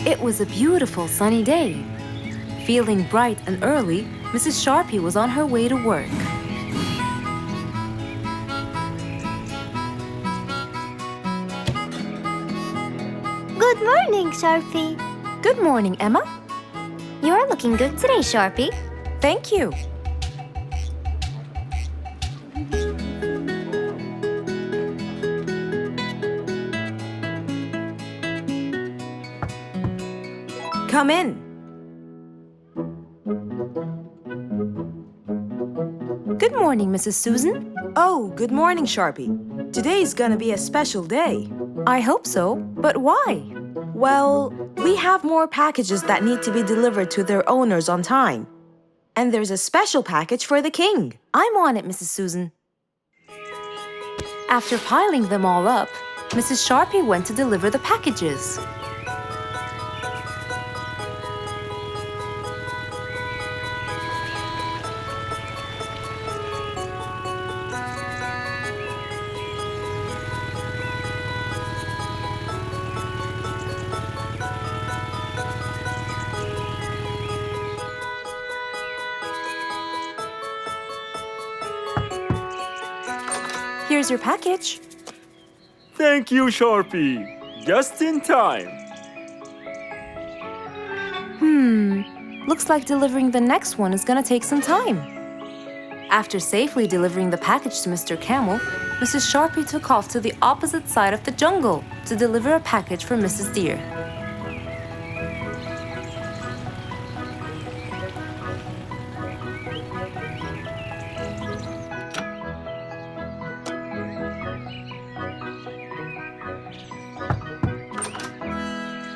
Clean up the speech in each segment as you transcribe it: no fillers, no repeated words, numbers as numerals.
It was a beautiful sunny day. Feeling bright and early, Mrs. Sharpie was on her way to work. Good morning, Sharpie. Good morning, Emma. You're looking good today, Sharpie. Thank you. Come in. Good morning, Mrs. Susan. Oh, good morning, Sharpie. Today's gonna be a special day. I hope so, but why? Well, we have more packages that need to be delivered to their owners on time. And there's a special package for the king. I'm on it, Mrs. Susan. After piling them all up, Mrs. Sharpie went to deliver the packages. Here's your package. Thank you, Sharpie. Just in time. Looks like delivering the next one is gonna take some time. After safely delivering the package to Mr. Camel, Mrs. Sharpie took off to the opposite side of the jungle to deliver a package for Mrs. Deer.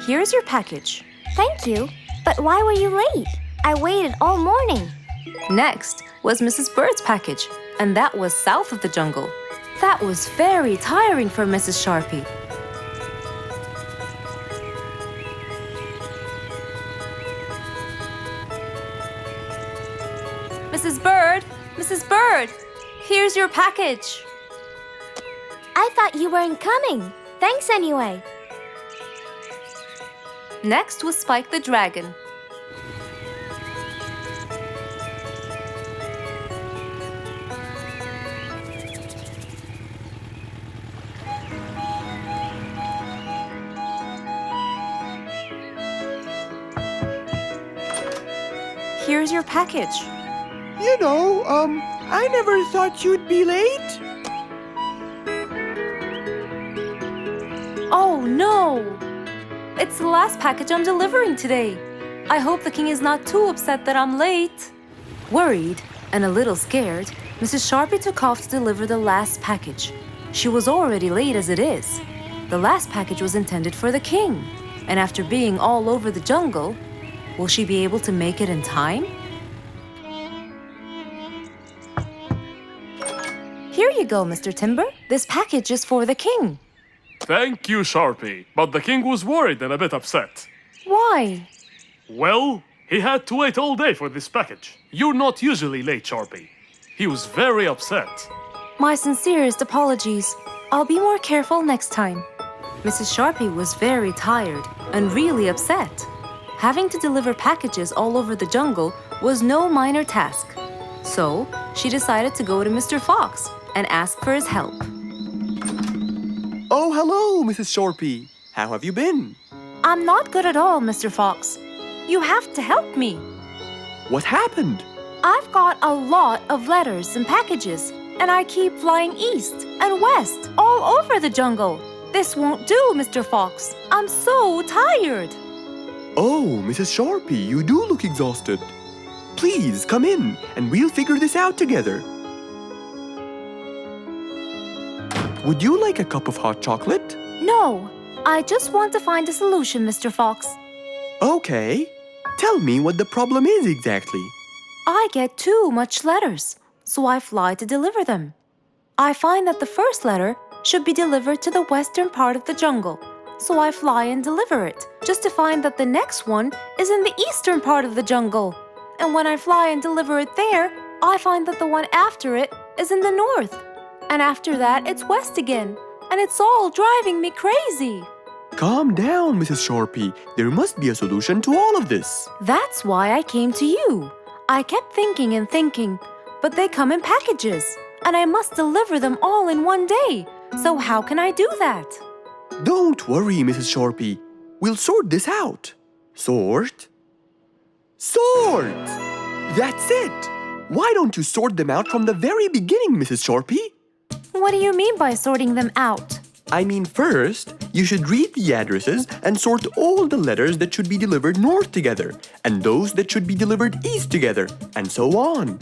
Here's your package. Thank you. But why were you late? I waited all morning. Next was Mrs. Bird's package, and that was south of the jungle. That was very tiring for Mrs. Sharpie. Mrs. Bird! Mrs. Bird! Here's your package. I thought you weren't coming. Thanks anyway. Next was Spike the Dragon. Here's your package. I never thought you'd be late. Oh no! It's the last package I'm delivering today. I hope the king is not too upset that I'm late. Worried and a little scared, Mrs. Sharpie took off to deliver the last package. She was already late as it is. The last package was intended for the king, and after being all over the jungle, will she be able to make it in time? Here you go, Mr. Timber. This package is for the king. Thank you, Sharpie. But the king was worried and a bit upset. Why? Well, he had to wait all day for this package. You're not usually late, Sharpie. He was very upset. My sincerest apologies. I'll be more careful next time. Mrs. Sharpie was very tired and really upset. Having to deliver packages all over the jungle was no minor task. So, she decided to go to Mr. Fox and ask for his help. Oh, hello, Mrs. Sharpie. How have you been? I'm not good at all, Mr. Fox. You have to help me. What happened? I've got a lot of letters and packages, and I keep flying east and west all over the jungle. This won't do, Mr. Fox. I'm so tired. Oh, Mrs. Sharpie, you do look exhausted. Please, come in, and we'll figure this out together. Would you like a cup of hot chocolate? No, I just want to find a solution, Mr. Fox. Okay. Tell me what the problem is exactly. I get too much letters, so I fly to deliver them. I find that the first letter should be delivered to the western part of the jungle, so I fly and deliver it, just to find that the next one is in the eastern part of the jungle. And when I fly and deliver it there, I find that the one after it is in the north. And after that, it's west again, and it's all driving me crazy. Calm down, Mrs. Sharpie. There must be a solution to all of this. That's why I came to you. I kept thinking and thinking, but they come in packages, and I must deliver them all in one day. So how can I do that? Don't worry, Mrs. Sharpie. We'll sort this out. Sort? Sort! That's it! Why don't you sort them out from the very beginning, Mrs. Sharpie? What do you mean by sorting them out? I mean, first, you should read the addresses and sort all the letters that should be delivered north together, and those that should be delivered east together, and so on.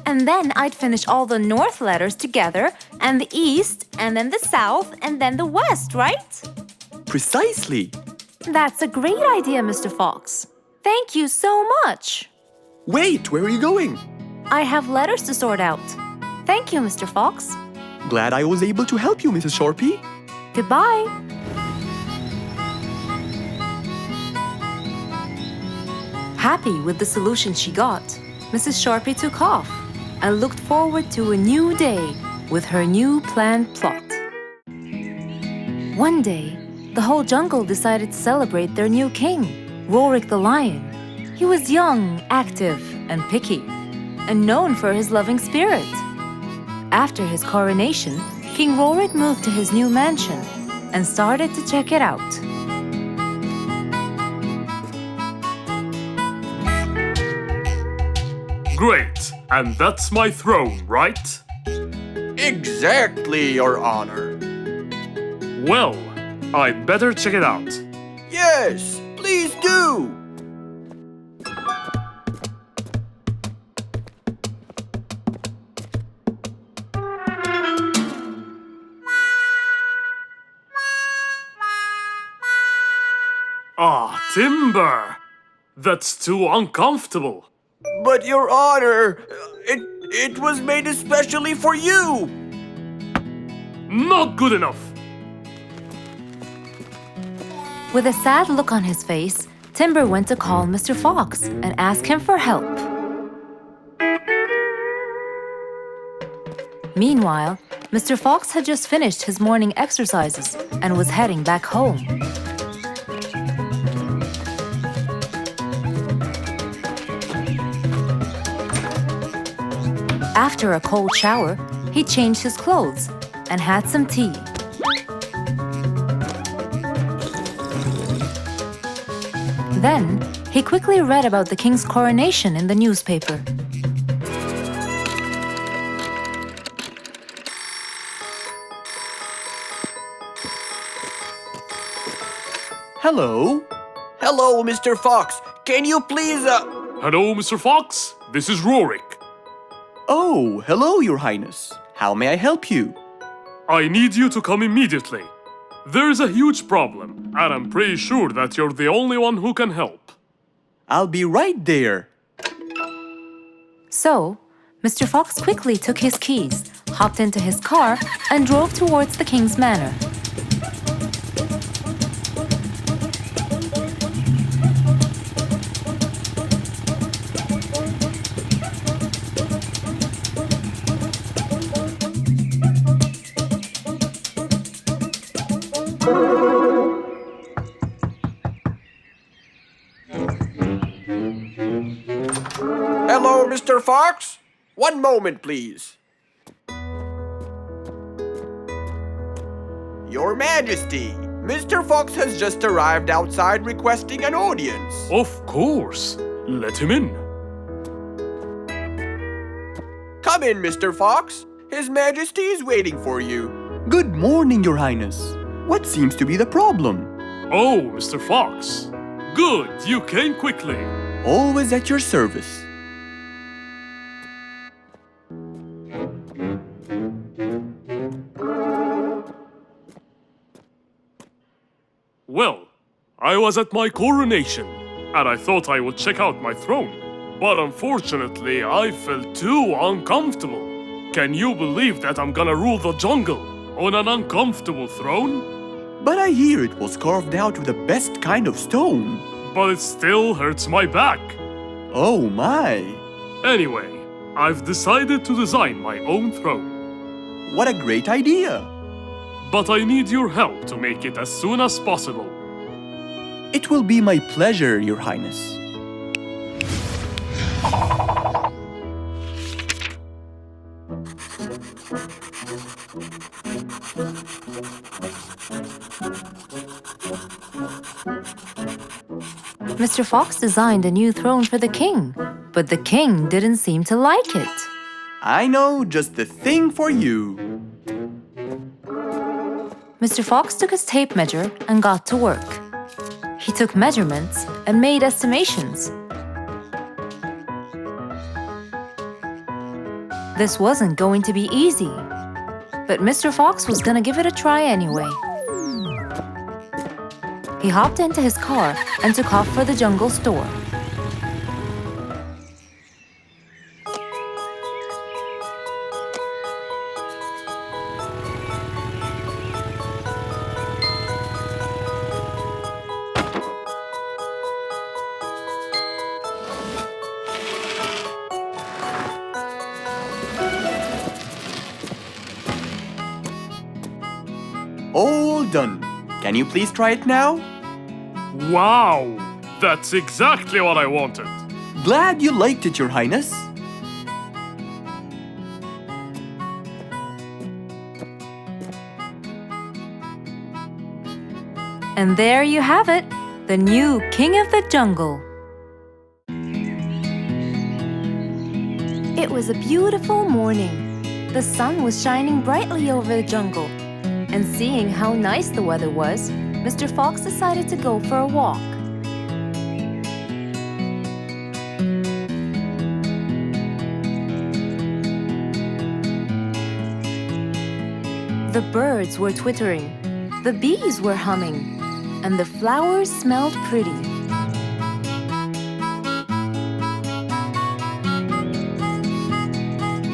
And then I'd finish all the north letters together, and the east, and then the south, and then the west, right? Precisely. That's a great idea, Mr. Fox. Thank you so much. Wait, where are you going? I have letters to sort out. Thank you, Mr. Fox. Glad I was able to help you, Mrs. Sharpie. Goodbye. Happy with the solution she got, Mrs. Sharpie took off and looked forward to a new day with her new planned plot. One day, the whole jungle decided to celebrate their new king, Rorik the lion. He was young, active, and picky, and known for his loving spirit. After his coronation, King Rorik moved to his new mansion and started to check it out. Great, and that's my throne, right? Exactly, Your Honor. Well, I'd better check it out. Yes, please do. Ah, timber! That's too uncomfortable. But Your Honor, it was made especially for you. Not good enough. With a sad look on his face, Timber went to call Mr. Fox and ask him for help. Meanwhile, Mr. Fox had just finished his morning exercises and was heading back home. After a cold shower, he changed his clothes and had some tea. Then, he quickly read about the king's coronation in the newspaper. Hello? Hello, Mr. Fox. Can you please, Hello, Mr. Fox. This is Rorik. Oh, hello, Your Highness. How may I help you? I need you to come immediately. There's a huge problem, and I'm pretty sure that you're the only one who can help. I'll be right there. So, Mr. Fox quickly took his keys, hopped into his car, and drove towards the king's manor. hello, Mr. Fox? One moment, please. Your Majesty, Mr. Fox has just arrived outside requesting an audience. Of course. Let him in. Come in, Mr. Fox. His Majesty is waiting for you. Good morning, Your Highness. What seems to be the problem? Oh, Mr. Fox. Good, you came quickly. Always at your service. Well, I was at my coronation, and I thought I would check out my throne. But unfortunately, I felt too uncomfortable. Can you believe that I'm gonna rule the jungle on an uncomfortable throne? But I hear it was carved out with the best kind of stone. But it still hurts my back. Oh my! Anyway, I've decided to design my own throne. What a great idea! But I need your help to make it as soon as possible. It will be my pleasure, Your Highness. Mr. Fox designed a new throne for the king, but the king didn't seem to like it. I know just the thing for you. Mr. Fox took his tape measure and got to work. He took measurements and made estimations. This wasn't going to be easy, but Mr. Fox was gonna give it a try anyway. He hopped into his car and took off for the jungle store. All done. Can you please try it now? Wow! That's exactly what I wanted. Glad you liked it, Your Highness. And there you have it, the new king of the jungle. It was a beautiful morning. The sun was shining brightly over the jungle. And seeing how nice the weather was, Mr. Fox decided to go for a walk. The birds were twittering, the bees were humming, and the flowers smelled pretty.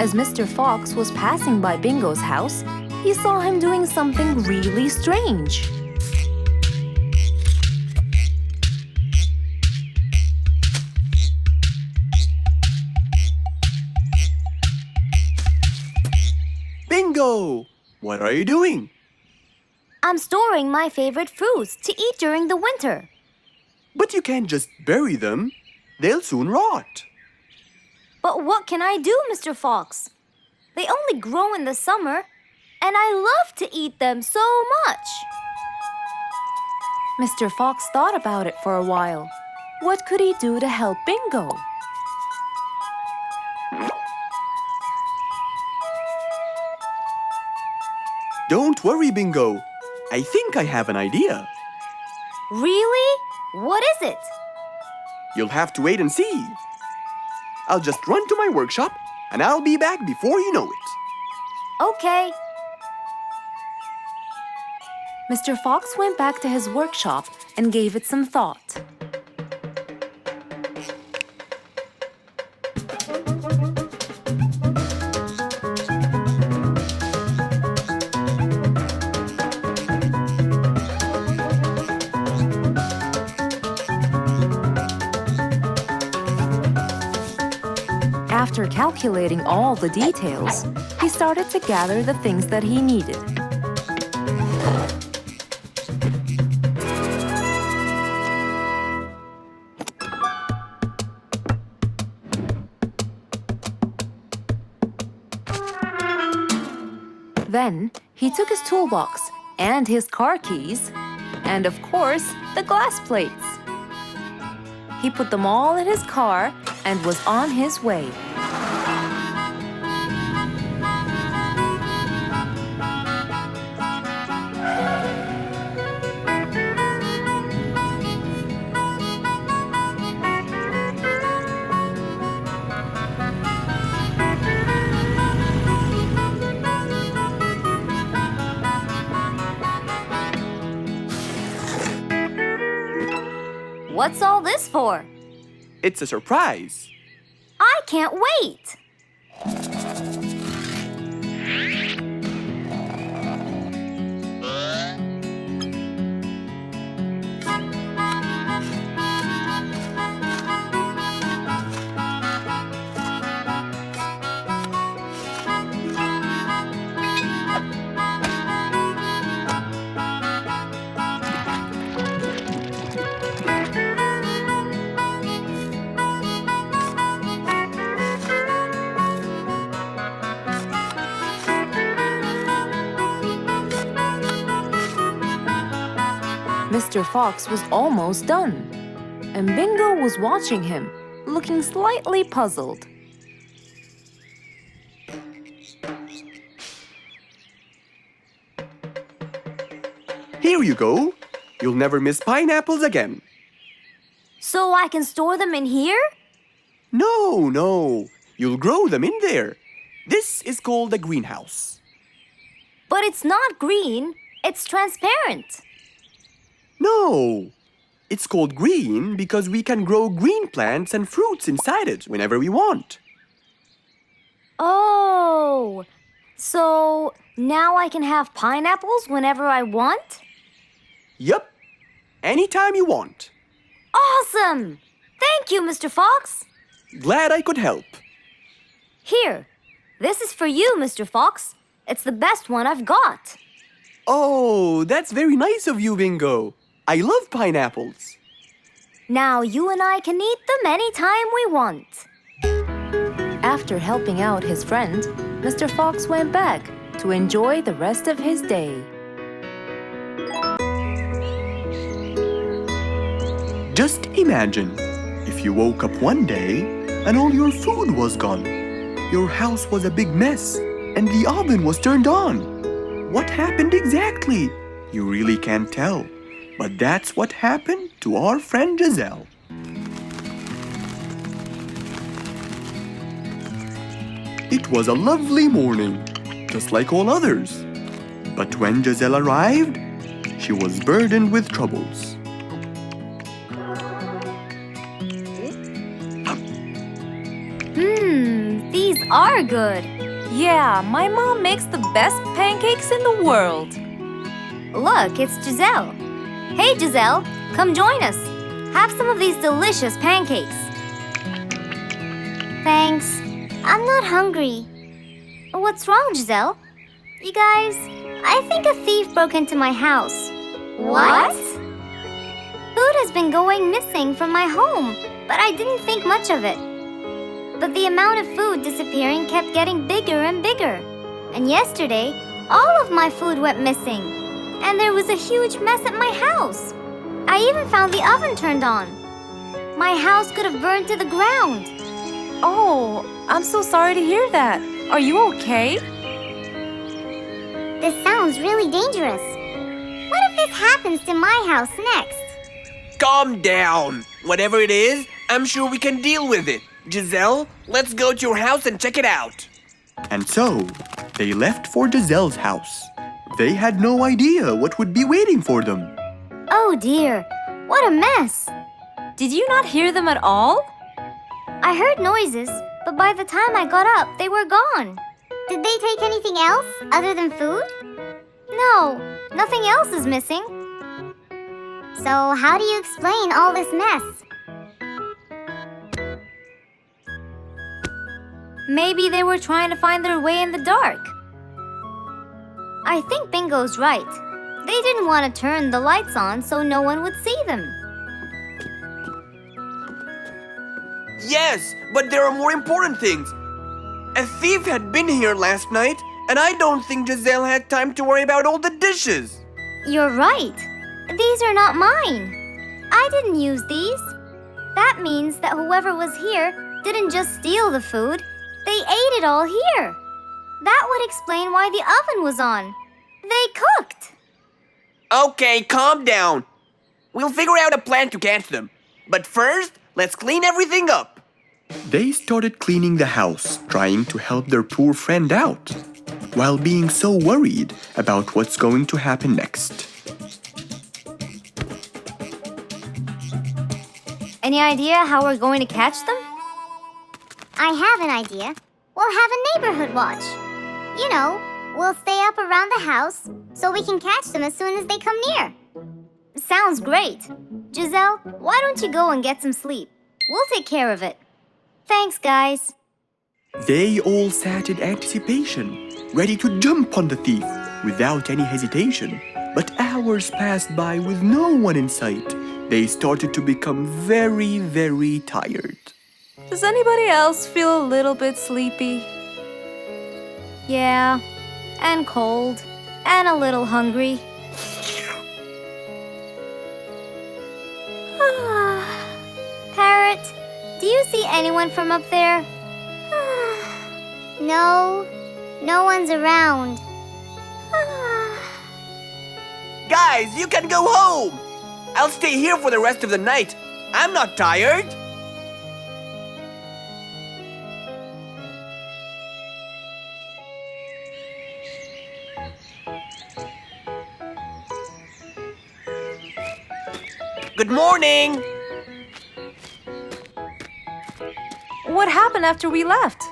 As Mr. Fox was passing by Bingo's house, he saw him doing something really strange. Bingo! What are you doing? I'm storing my favorite fruits to eat during the winter. But you can't just bury them. They'll soon rot. But what can I do, Mr. Fox? They only grow in the summer, and I love to eat them so much. Mr. Fox thought about it for a while. What could he do to help Bingo? Don't worry, Bingo. I think I have an idea. Really? What is it? You'll have to wait and see. I'll just run to my workshop, and I'll be back before you know it. Okay. Mr. Fox went back to his workshop and gave it some thought. After calculating all the details, he started to gather the things that he needed. Then, he took his toolbox and his car keys, and of course, the glass plates. He put them all in his car and was on his way. What's all this for? It's a surprise. I can't wait! Mr. Fox was almost done, and Bingo was watching him, looking slightly puzzled. Here you go. You'll never miss pineapples again. So I can store them in here? No. You'll grow them in there. This is called a greenhouse. But it's not green, it's transparent. No. It's called green because we can grow green plants and fruits inside it whenever we want. Oh, so now I can have pineapples whenever I want? Yup. Anytime you want. Awesome! Thank you, Mr. Fox. Glad I could help. Here, this is for you, Mr. Fox. It's the best one I've got. Oh, that's very nice of you, Bingo. I love pineapples. Now you and I can eat them anytime we want. After helping out his friend, Mr. Fox went back to enjoy the rest of his day. Just imagine if you woke up one day and all your food was gone. Your house was a big mess and the oven was turned on. What happened exactly? You really can't tell. But that's what happened to our friend Giselle. It was a lovely morning, just like all others. But when Giselle arrived, she was burdened with troubles. These are good. Yeah, my mom makes the best pancakes in the world. Look, it's Giselle. Hey, Giselle, come join us. Have some of these delicious pancakes. Thanks. I'm not hungry. What's wrong, Giselle? You guys, I think a thief broke into my house. What? Food has been going missing from my home, but I didn't think much of it. But the amount of food disappearing kept getting bigger and bigger. And yesterday, all of my food went missing. And there was a huge mess at my house. I even found the oven turned on. My house could have burned to the ground. Oh, I'm so sorry to hear that. Are you okay? This sounds really dangerous. What if this happens to my house next? Calm down. Whatever it is, I'm sure we can deal with it. Giselle, let's go to your house and check it out. And so, they left for Giselle's house. They had no idea what would be waiting for them. Oh dear, what a mess. Did you not hear them at all? I heard noises, but by the time I got up, they were gone. Did they take anything else other than food? No, nothing else is missing. So how do you explain all this mess? Maybe they were trying to find their way in the dark. I think Bingo's right. They didn't want to turn the lights on so no one would see them. Yes, but there are more important things. A thief had been here last night, and I don't think Giselle had time to worry about all the dishes. You're right. These are not mine. I didn't use these. That means that whoever was here didn't just steal the food. They ate it all here. That would explain why the oven was on. They cooked. Okay, calm down. We'll figure out a plan to catch them. But first, let's clean everything up. They started cleaning the house, trying to help their poor friend out, while being so worried about what's going to happen next. Any idea how we're going to catch them? I have an idea. We'll have a neighborhood watch. You know, we'll stay up around the house so we can catch them as soon as they come near. Sounds great. Giselle, why don't you go and get some sleep? We'll take care of it. Thanks, guys. They all sat in anticipation, ready to jump on the thief without any hesitation. But hours passed by with no one in sight. They started to become very, very tired. Does anybody else feel a little bit sleepy? Yeah, and cold, and a little hungry. see anyone from up there? No, no one's around. Guys, you can go home. I'll stay here for the rest of the night. I'm not tired. Good morning. What happened after we left?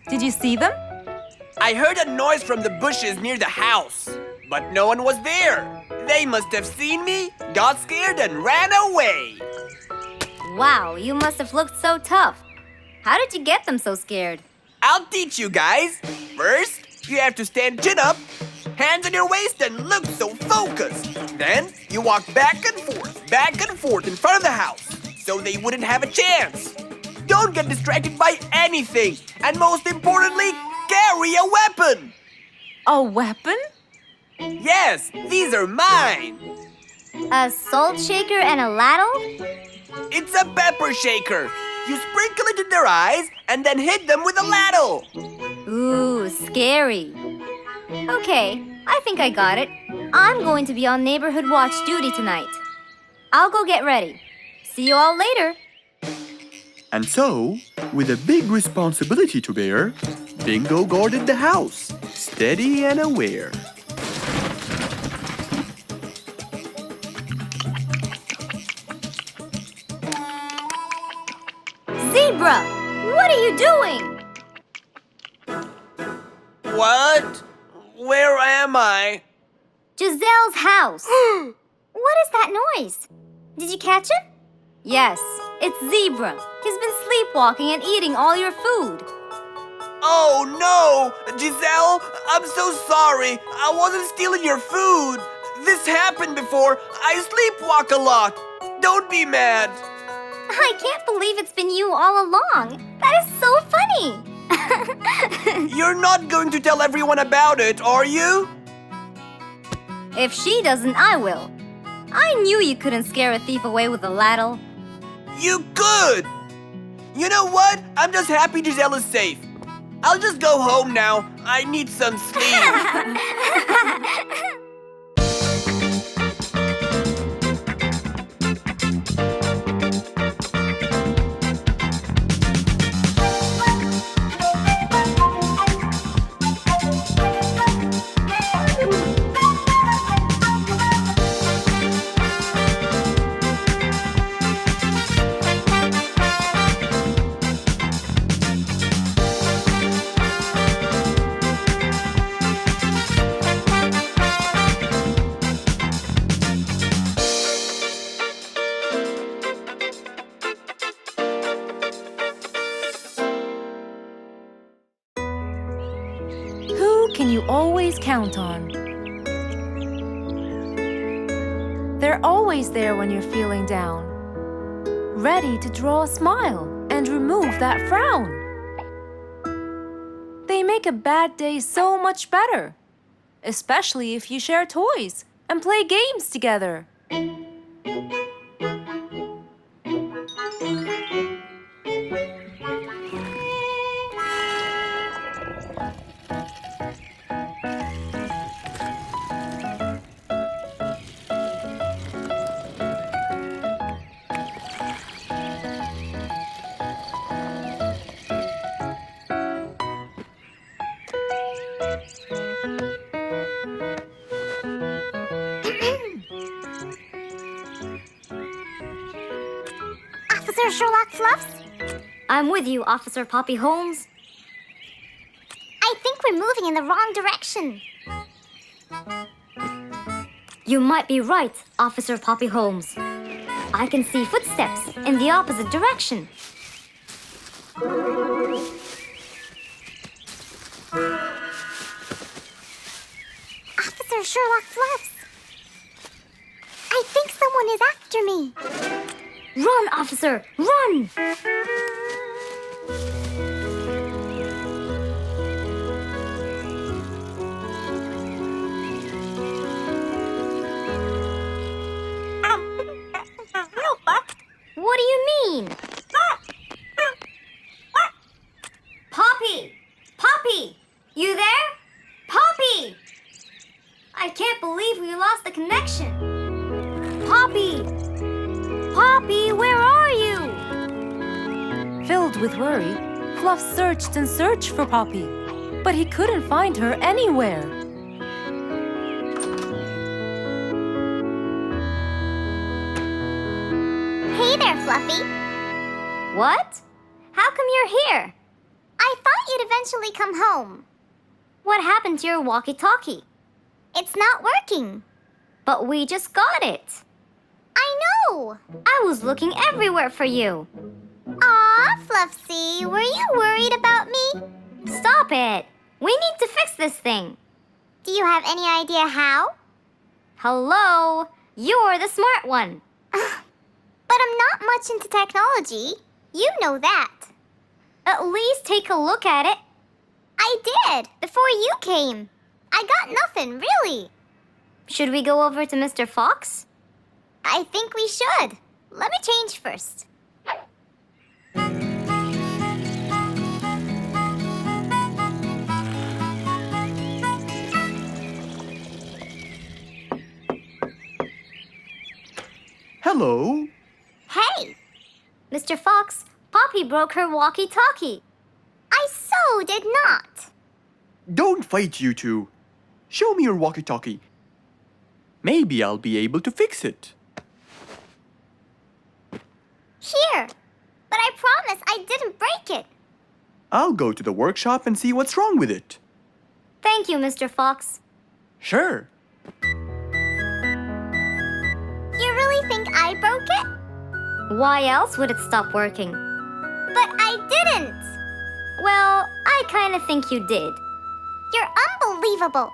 Did you see them? I heard a noise from the bushes near the house, but no one was there. They must have seen me, got scared, and ran away. Wow, you must have looked so tough. How did you get them so scared? I'll teach you guys. First, you have to stand chin up, hands on your waist, and look so focused. Then, you walk back and forth in front of the house, so they wouldn't have a chance. Don't get distracted by anything, and most importantly, carry a weapon. A weapon? Yes, these are mine. A salt shaker and a ladle? It's a pepper shaker. You sprinkle it in their eyes and then hit them with a ladle. Ooh, scary. Okay, I think I got it. I'm going to be on neighborhood watch duty tonight. I'll go get ready. See you all later. And so, with a big responsibility to bear, Bingo guarded the house, steady and aware. Zebra, what are you doing? What? Where am I? Giselle's house. What is that noise? Did you catch him? Yes, it's Zebra. He's been sleepwalking and eating all your food. Oh no! Giselle, I'm so sorry. I wasn't stealing your food. This happened before. I sleepwalk a lot. Don't be mad. I can't believe it's been you all along. That is so funny. You're not going to tell everyone about it, are you? If she doesn't, I will. I knew you couldn't scare a thief away with a ladle. You could! You know what? I'm just happy Giselle is safe. I'll just go home now. I need some sleep. Can you always count on? They're always there when you're feeling down, ready to draw a smile and remove that frown. They make a bad day so much better, especially if you share toys and play games together. Officer Sherlock Fluffs? I'm with you, Officer Poppy Holmes. I think we're moving in the wrong direction. You might be right, Officer Poppy Holmes. I can see footsteps in the opposite direction. Officer Sherlock Fluffs. I think someone is after me. Run, officer, run! What do you mean? believe we lost the connection. Poppy! Poppy, where are you? Filled with worry, Fluff searched and searched for Poppy, but he couldn't find her anywhere. Hey there, Fluffy. What? How come you're here? I thought you'd eventually come home. What happened to your walkie-talkie? It's not working. But we just got it. I know. I was looking everywhere for you. Aw, Fluffsy, were you worried about me? Stop it. We need to fix this thing. Do you have any idea how? Hello? You're the smart one. But I'm not much into technology. You know that. At least take a look at it. I did, before you came. I got nothing, really. Should we go over to Mr. Fox? I think we should. Let me change first. Hello. Hey, Mr. Fox, Poppy broke her walkie-talkie. I so did not. Don't fight, you two. Show me your walkie-talkie. Maybe I'll be able to fix it. Here, but I promise I didn't break it. I'll go to the workshop and see what's wrong with it. Thank you, Mr. Fox. Sure. You really think I broke it? Why else would it stop working? But I didn't. Well, I kind of think you did. You're unbelievable.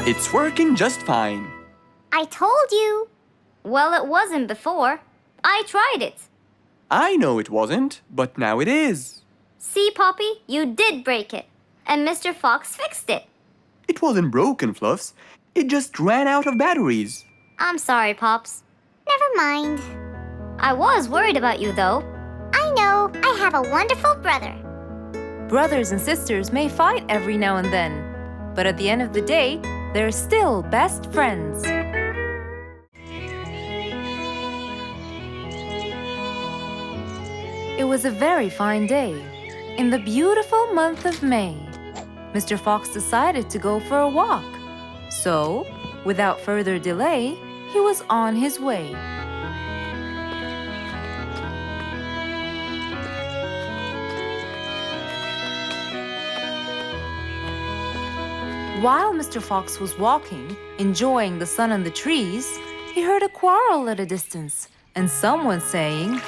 It's working just fine. I told you. Well, it wasn't before. I tried it. I know it wasn't, but now it is. See, Poppy, you did break it. And Mr. Fox fixed it. It wasn't broken, Fluffs. It just ran out of batteries. I'm sorry, Pops. Never mind. I was worried about you, though. I know. I have a wonderful brother. Brothers and sisters may fight every now and then, but at the end of the day, they're still best friends. It was a very fine day. In the beautiful month of May, Mr. Fox decided to go for a walk. So, without further delay, he was on his way. While Mr. Fox was walking, enjoying the sun and the trees, he heard a quarrel at a distance and someone saying,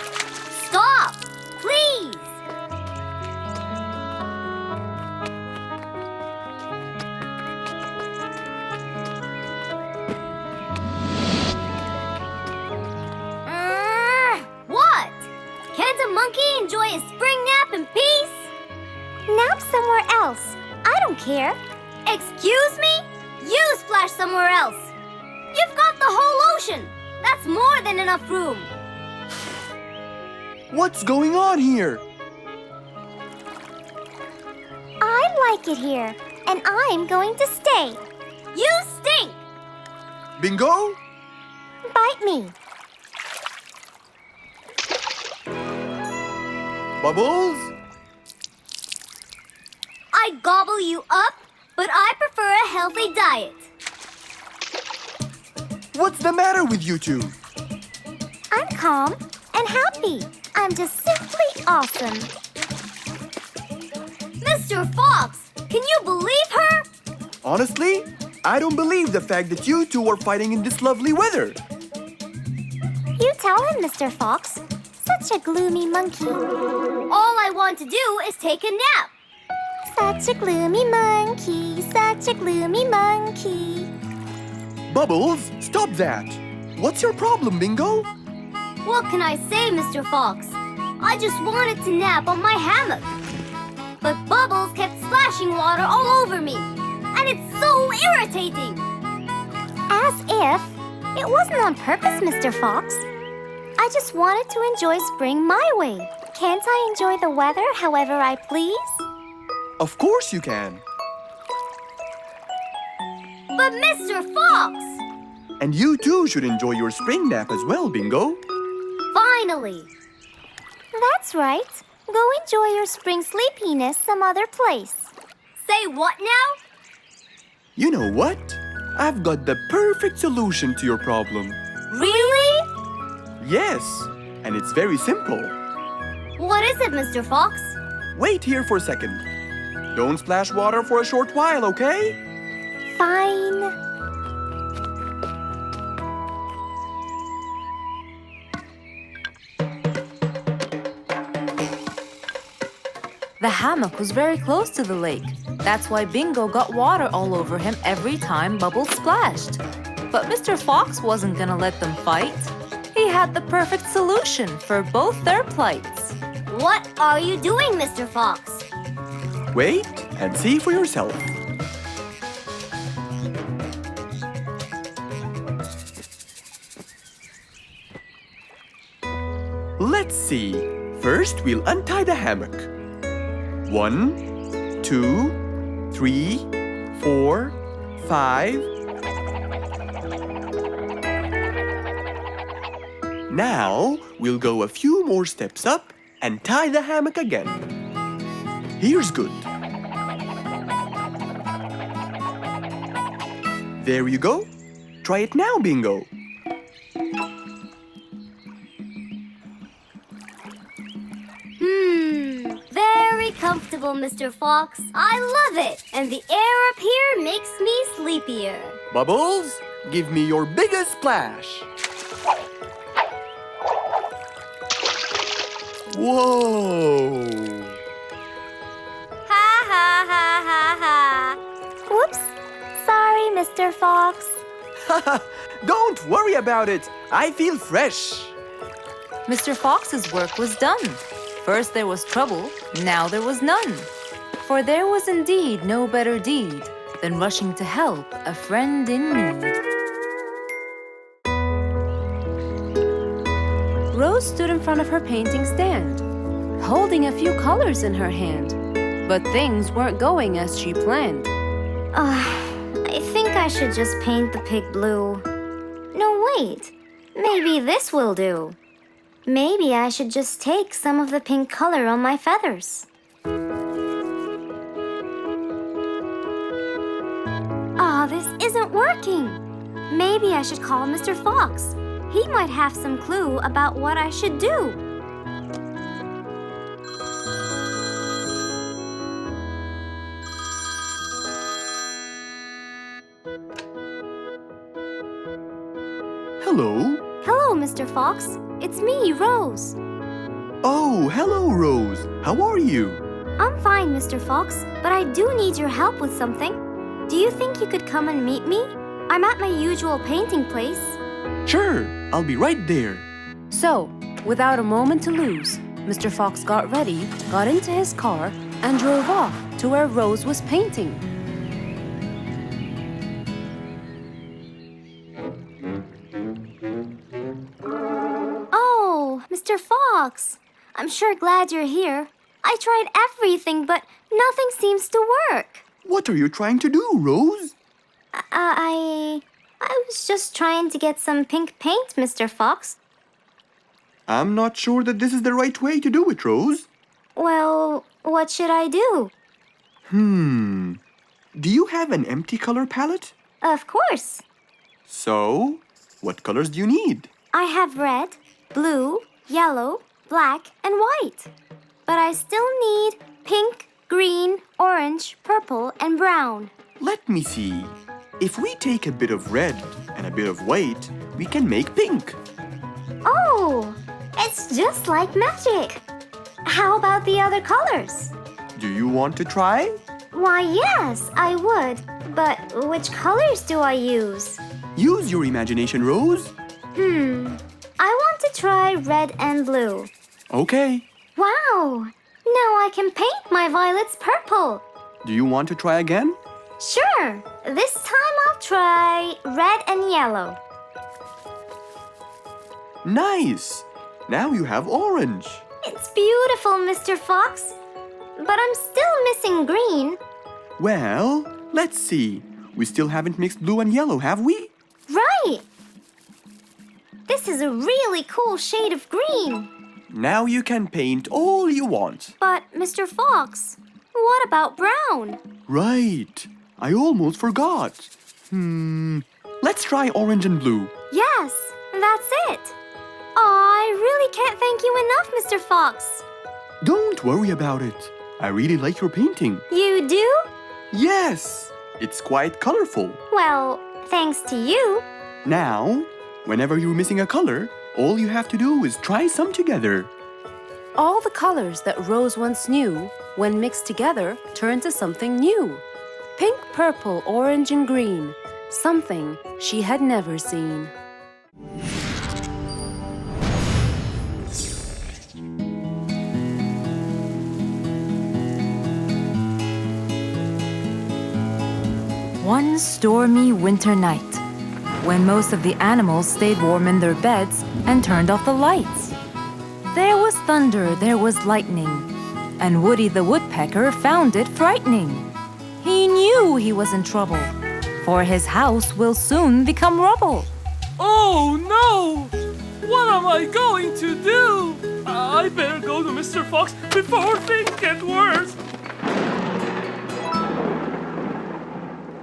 Stop! Please! What? Can't a monkey enjoy a spring nap in peace? Nap somewhere else. I don't care. Excuse me? You splash somewhere else. You've got the whole ocean. That's more than enough room. What's going on here? I like it here, and I'm going to stay. You stink! Bingo? Bite me. Bubbles? I gobble you up, but I prefer a healthy diet. What's the matter with you two? I'm calm and happy. I'm just simply awesome. Mr. Fox, can you believe her? Honestly, I don't believe the fact that you two are fighting in this lovely weather. You tell him, Mr. Fox. Such a gloomy monkey. All I want to do is take a nap. Such a gloomy monkey. Such a gloomy monkey. Bubbles, stop that! What's your problem, Bingo? What can I say, Mr. Fox? I just wanted to nap on my hammock. But Bubbles kept splashing water all over me. And it's so irritating. As if. It wasn't on purpose, Mr. Fox. I just wanted to enjoy spring my way. Can't I enjoy the weather however I please? Of course you can. But Mr. Fox! And you too should enjoy your spring nap as well, Bingo. Finally! That's right. Go enjoy your spring sleepiness some other place. Say what now? You know what? I've got the perfect solution to your problem. Really? Yes, and it's very simple. What is it, Mr. Fox? Wait here for a second. Don't splash water for a short while, okay? Fine. The hammock was very close to the lake. That's why Bingo got water all over him every time Bubbles splashed. But Mr. Fox wasn't gonna let them fight. He had the perfect solution for both their plights. What are you doing, Mr. Fox? Wait and see for yourself. Let's see. First, we'll untie the hammock. 1, 2, 3, 4, 5. Now, we'll go a few more steps up and tie the hammock again. Here's good. There you go. Try it now, Bingo. Very comfortable, Mr. Fox. I love it. And the air up here makes me sleepier. Bubbles, give me your biggest splash. Whoa! Ha ha ha ha ha. Whoops. Sorry, Mr. Fox. Don't worry about it. I feel fresh. Mr. Fox's work was done. First there was trouble, now there was none. For there was indeed no better deed than rushing to help a friend in need. Rose stood in front of her painting stand, holding a few colors in her hand. But things weren't going as she planned. I think I should just paint the pig blue. No, wait. Maybe this will do. Maybe I should just take some of the pink color on my feathers. This isn't working. Maybe I should call Mr. Fox. He might have some clue about what I should do. Hello. Hello, Mr. Fox. It's me, Rose. Oh, hello, Rose. How are you? I'm fine, Mr. Fox, but I do need your help with something. Do you think you could come and meet me? I'm at my usual painting place. Sure, I'll be right there. So, without a moment to lose, Mr. Fox got ready, got into his car, and drove off to where Rose was painting. Oh, Mr. Fox. I'm sure glad you're here. I tried everything, but nothing seems to work. What are you trying to do, Rose? I was just trying to get some pink paint, Mr. Fox. I'm not sure that this is the right way to do it, Rose. Well, what should I do? Do you have an empty color palette? Of course. So, what colors do you need? I have red, blue, yellow, black, and white. But I still need pink, green, orange, purple, and brown. Let me see. If we take a bit of red and a bit of white, we can make pink. Oh, it's just like magic. How about the other colors? Do you want to try? Why, yes, I would. But which colors do I use? Use your imagination, Rose. I want to try red and blue. Okay. Wow! Now I can paint my violets purple. Do you want to try again? Sure. This time I'll try red and yellow. Nice. Now you have orange. It's beautiful, Mr. Fox. But I'm still missing green. Well, let's see. We still haven't mixed blue and yellow, have we? Right! This is a really cool shade of green. Now you can paint all you want. But, Mr. Fox, what about brown? Right. I almost forgot. Let's try orange and blue. Yes, that's it. I really can't thank you enough, Mr. Fox. Don't worry about it. I really like your painting. You do? Yes, it's quite colorful. Well, thanks to you. Now, whenever you're missing a color, all you have to do is try some together. All the colors that Rose once knew, when mixed together, turned to something new. Pink, purple, orange, and green. Something she had never seen. One stormy winter night, when most of the animals stayed warm in their beds and turned off the lights. There was thunder, there was lightning, and Woody the Woodpecker found it frightening. He knew he was in trouble, for his house will soon become rubble. Oh no! What am I going to do? I better go to Mr. Fox before things get worse.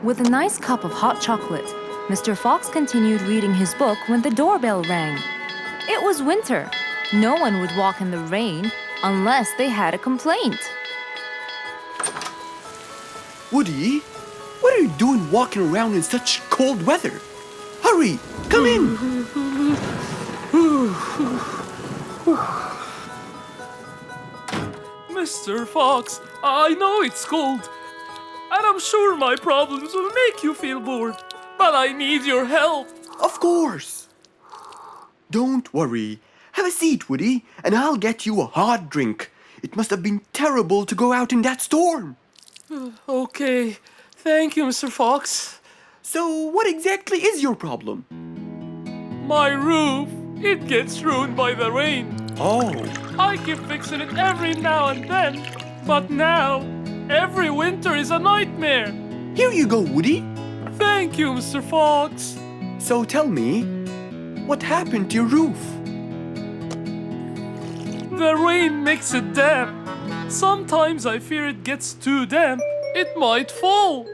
With a nice cup of hot chocolate, Mr. Fox continued reading his book when the doorbell rang. It was winter. No one would walk in the rain unless they had a complaint. Woody, what are you doing walking around in such cold weather? Hurry, come in. Mr. Fox, I know it's cold. And I'm sure my problems will make you feel bored. But I need your help. Of course. Don't worry. Have a seat, Woody, and I'll get you a hot drink. It must have been terrible to go out in that storm. Okay. Thank you, Mr. Fox. So, what exactly is your problem? My roof, it gets ruined by the rain. Oh, I keep fixing it every now and then. But now, every winter is a nightmare. here you go, Woody. Thank you, Mr. Fox. So tell me, what happened to your roof? The rain makes it damp. Sometimes I fear it gets too damp. It might fall.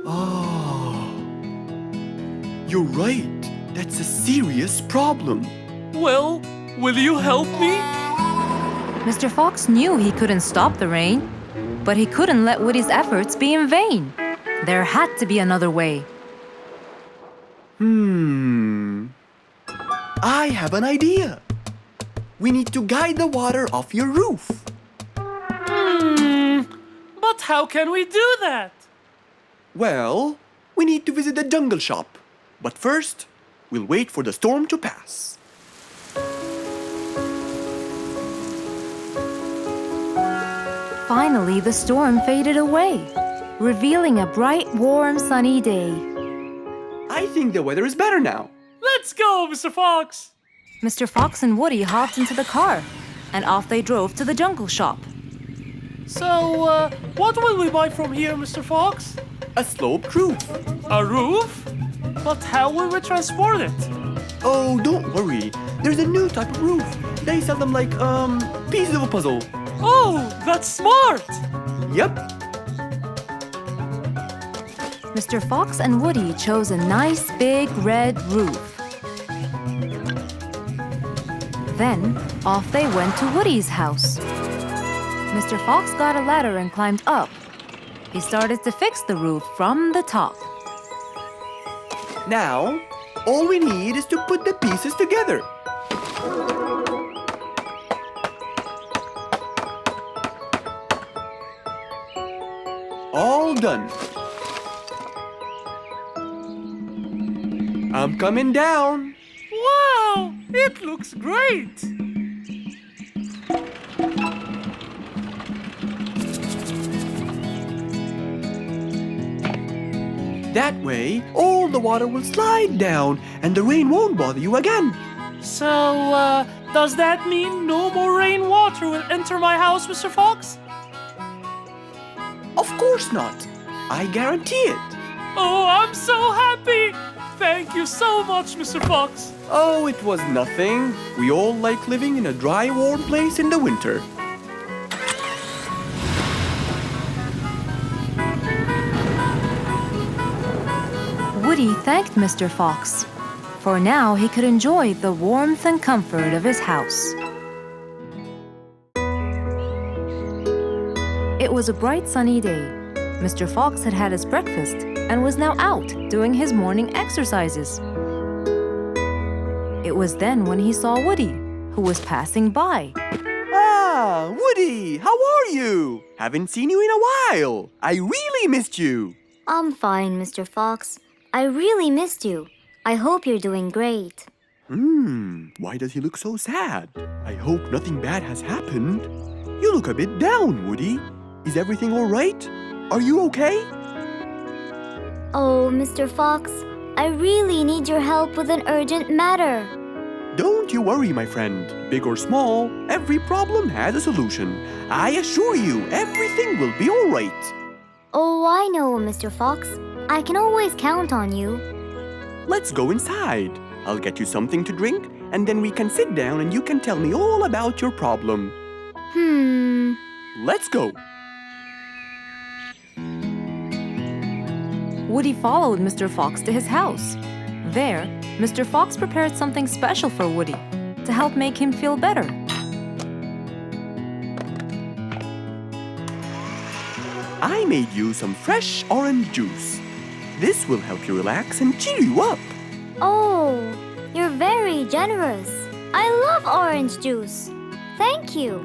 Oh, you're right. That's a serious problem. Well, will you help me? Mr. Fox knew he couldn't stop the rain, but he couldn't let Woody's efforts be in vain. There had to be another way. I have an idea. We need to guide the water off your roof. But how can we do that? Well, we need to visit the jungle shop. But first, we'll wait for the storm to pass. Finally, the storm faded away, revealing a bright, warm, sunny day. I think the weather is better now. Let's go, Mr. Fox. Mr. Fox and Woody hopped into the car, and off they drove to the jungle shop. So, what will we buy from here, Mr. Fox? A sloped roof. A roof? But how will we transport it? Oh, don't worry. There's a new type of roof. They sell them like, pieces of a puzzle. Oh, that's smart! Yep. Mr. Fox and Woody chose a nice big red roof. Then, off they went to Woody's house. Mr. Fox got a ladder and climbed up. He started to fix the roof from the top. Now, all we need is to put the pieces together. All done. I'm coming down. Wow, it looks great! That way, all the water will slide down and the rain won't bother you again. So, does that mean no more rainwater will enter my house, Mr. Fox? Of course not. I guarantee it. Oh, I'm so happy! Thank you so much, Mr. Fox. Oh, it was nothing. We all like living in a dry, warm place in the winter. Woody thanked Mr. Fox, for now he could enjoy the warmth and comfort of his house. It was a bright sunny day. Mr. Fox had had his breakfast and was now out doing his morning exercises. It was then when he saw Woody, who was passing by. Ah, Woody, how are you? Haven't seen you in a while. I really missed you. I'm fine, Mr. Fox. I really missed you. I hope you're doing great. Why does he look so sad? I hope nothing bad has happened. You look a bit down, Woody. Is everything all right? Are you okay? Oh, Mr. Fox, I really need your help with an urgent matter. Don't you worry, my friend. Big or small, every problem has a solution. I assure you, everything will be all right. Oh, I know, Mr. Fox. I can always count on you. Let's go inside. I'll get you something to drink, and then we can sit down and you can tell me all about your problem. Let's go. Woody followed Mr. Fox to his house. There, Mr. Fox prepared something special for Woody to help make him feel better. I made you some fresh orange juice. This will help you relax and cheer you up. Oh, you're very generous. I love orange juice. Thank you.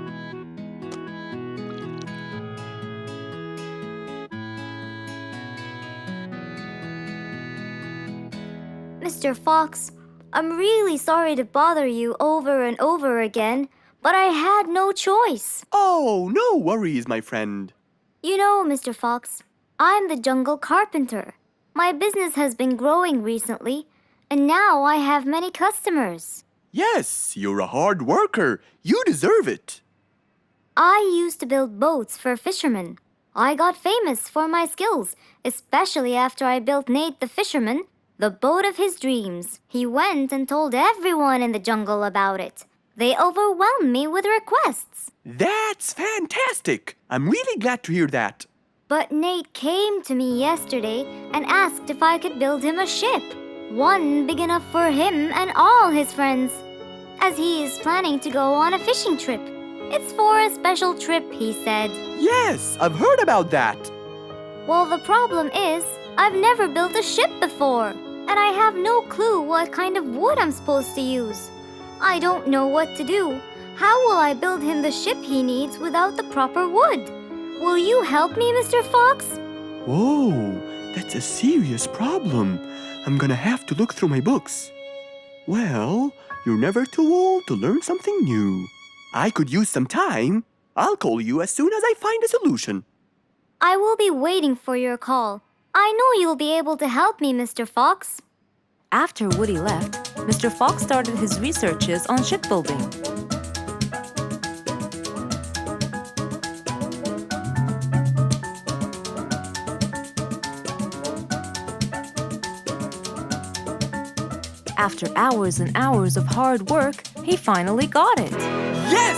Mr. Fox, I'm really sorry to bother you over and over again, but I had no choice. Oh, no worries, my friend. You know, Mr. Fox, I'm the jungle carpenter. My business has been growing recently, and now I have many customers. Yes, you're a hard worker. You deserve it. I used to build boats for fishermen. I got famous for my skills, especially after I built Nate the fisherman the boat of his dreams. He went and told everyone in the jungle about it. They overwhelmed me with requests. That's fantastic. I'm really glad to hear that. But Nate came to me yesterday and asked if I could build him a ship. One big enough for him and all his friends, as he is planning to go on a fishing trip. It's for a special trip, he said. Yes, I've heard about that. Well, the problem is, I've never built a ship before, and I have no clue what kind of wood I'm supposed to use. I don't know what to do. How will I build him the ship he needs without the proper wood? Will you help me, Mr. Fox? Whoa, that's a serious problem. I'm gonna have to look through my books. Well, you're never too old to learn something new. I could use some time. I'll call you as soon as I find a solution. I will be waiting for your call. I know you'll be able to help me, Mr. Fox. After Woody left, Mr. Fox started his researches on shipbuilding. After hours and hours of hard work, he finally got it. Yes,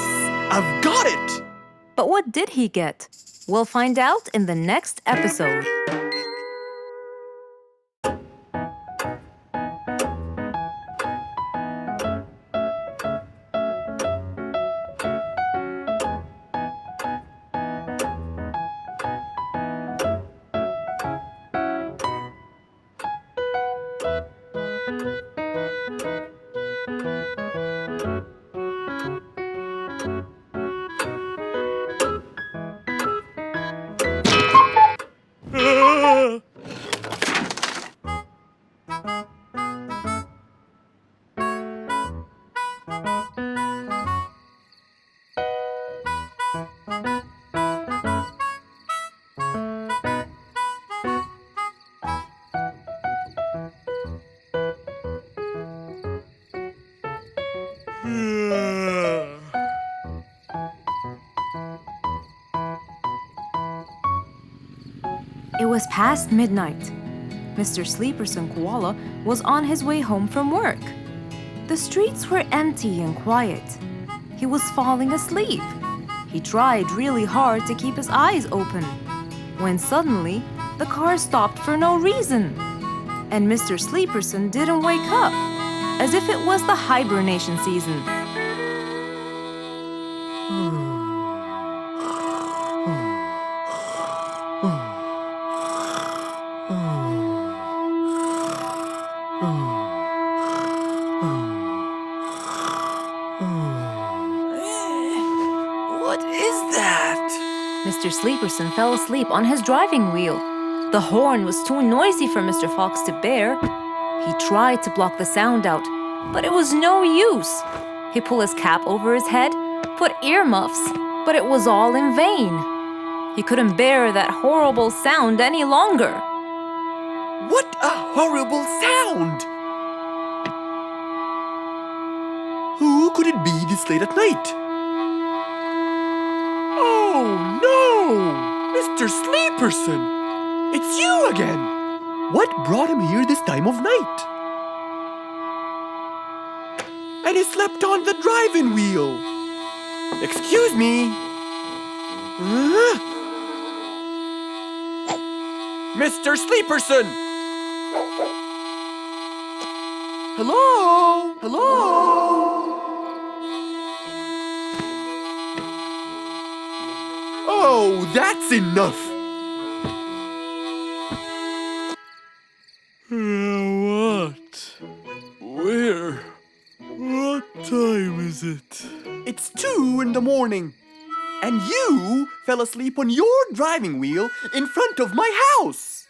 I've got it! But what did he get? We'll find out in the next episode. It was past midnight. Mr. Sleeperson Koala was on his way home from work. The streets were empty and quiet. He was falling asleep. He tried really hard to keep his eyes open, when suddenly the car stopped for no reason. And Mr. Sleeperson didn't wake up, as if it was the hibernation season. What is that? Mr. Sleeperson fell asleep on his driving wheel. The horn was too noisy for Mr. Fox to bear. He tried to block the sound out, but it was no use. He pulled his cap over his head, put earmuffs, but it was all in vain. He couldn't bear that horrible sound any longer. What a horrible sound! Who could it be this late at night? Oh no! Mr. Sleeperson! It's you again! What brought him here this time of night? And he slept on the driving wheel. Excuse me. Mr. Sleeperson! Hello? Hello? Oh, that's enough. What? Where? What time is it? It's 2 in the morning. And you fell asleep on your driving wheel in front of my house.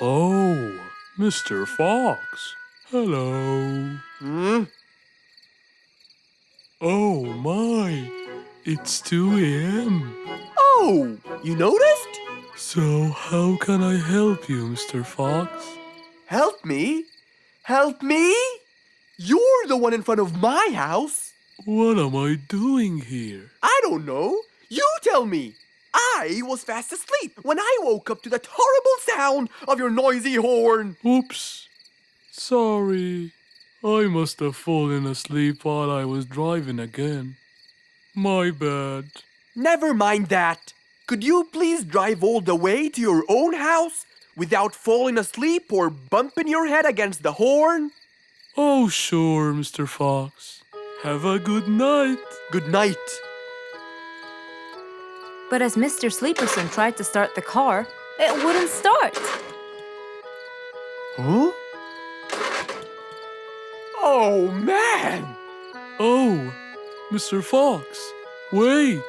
Oh, Mr. Fox. Hello. Oh my, it's 2 a.m. Oh, you noticed? So how can I help you, Mr. Fox? Help me? Help me? You're the one in front of my house. What am I doing here? I don't know. You tell me. I was fast asleep when I woke up to that horrible sound of your noisy horn. Oops. Sorry. I must have fallen asleep while I was driving again. My bad. Never mind that. Could you please drive all the way to your own house without falling asleep or bumping your head against the horn? Oh, sure, Mr. Fox. Have a good night. Good night. But as Mr. Sleeperson tried to start the car, it wouldn't start. Huh? Oh, man! Oh, Mr. Fox, wait!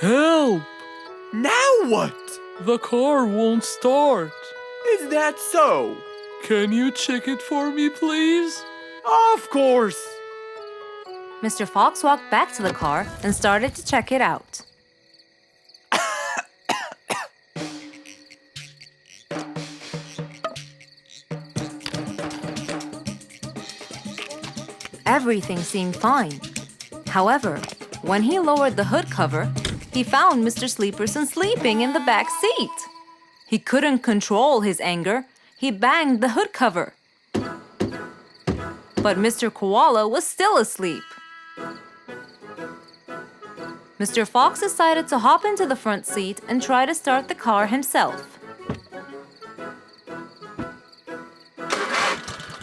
Help! Now what? The car won't start. Is that so? Can you check it for me, please? Of course! Mr. Fox walked back to the car and started to check it out. Everything seemed fine. However, when he lowered the hood cover, he found Mr. Sleeperson sleeping in the back seat. He couldn't control his anger. He banged the hood cover. But Mr. Koala was still asleep. Mr. Fox decided to hop into the front seat and try to start the car himself.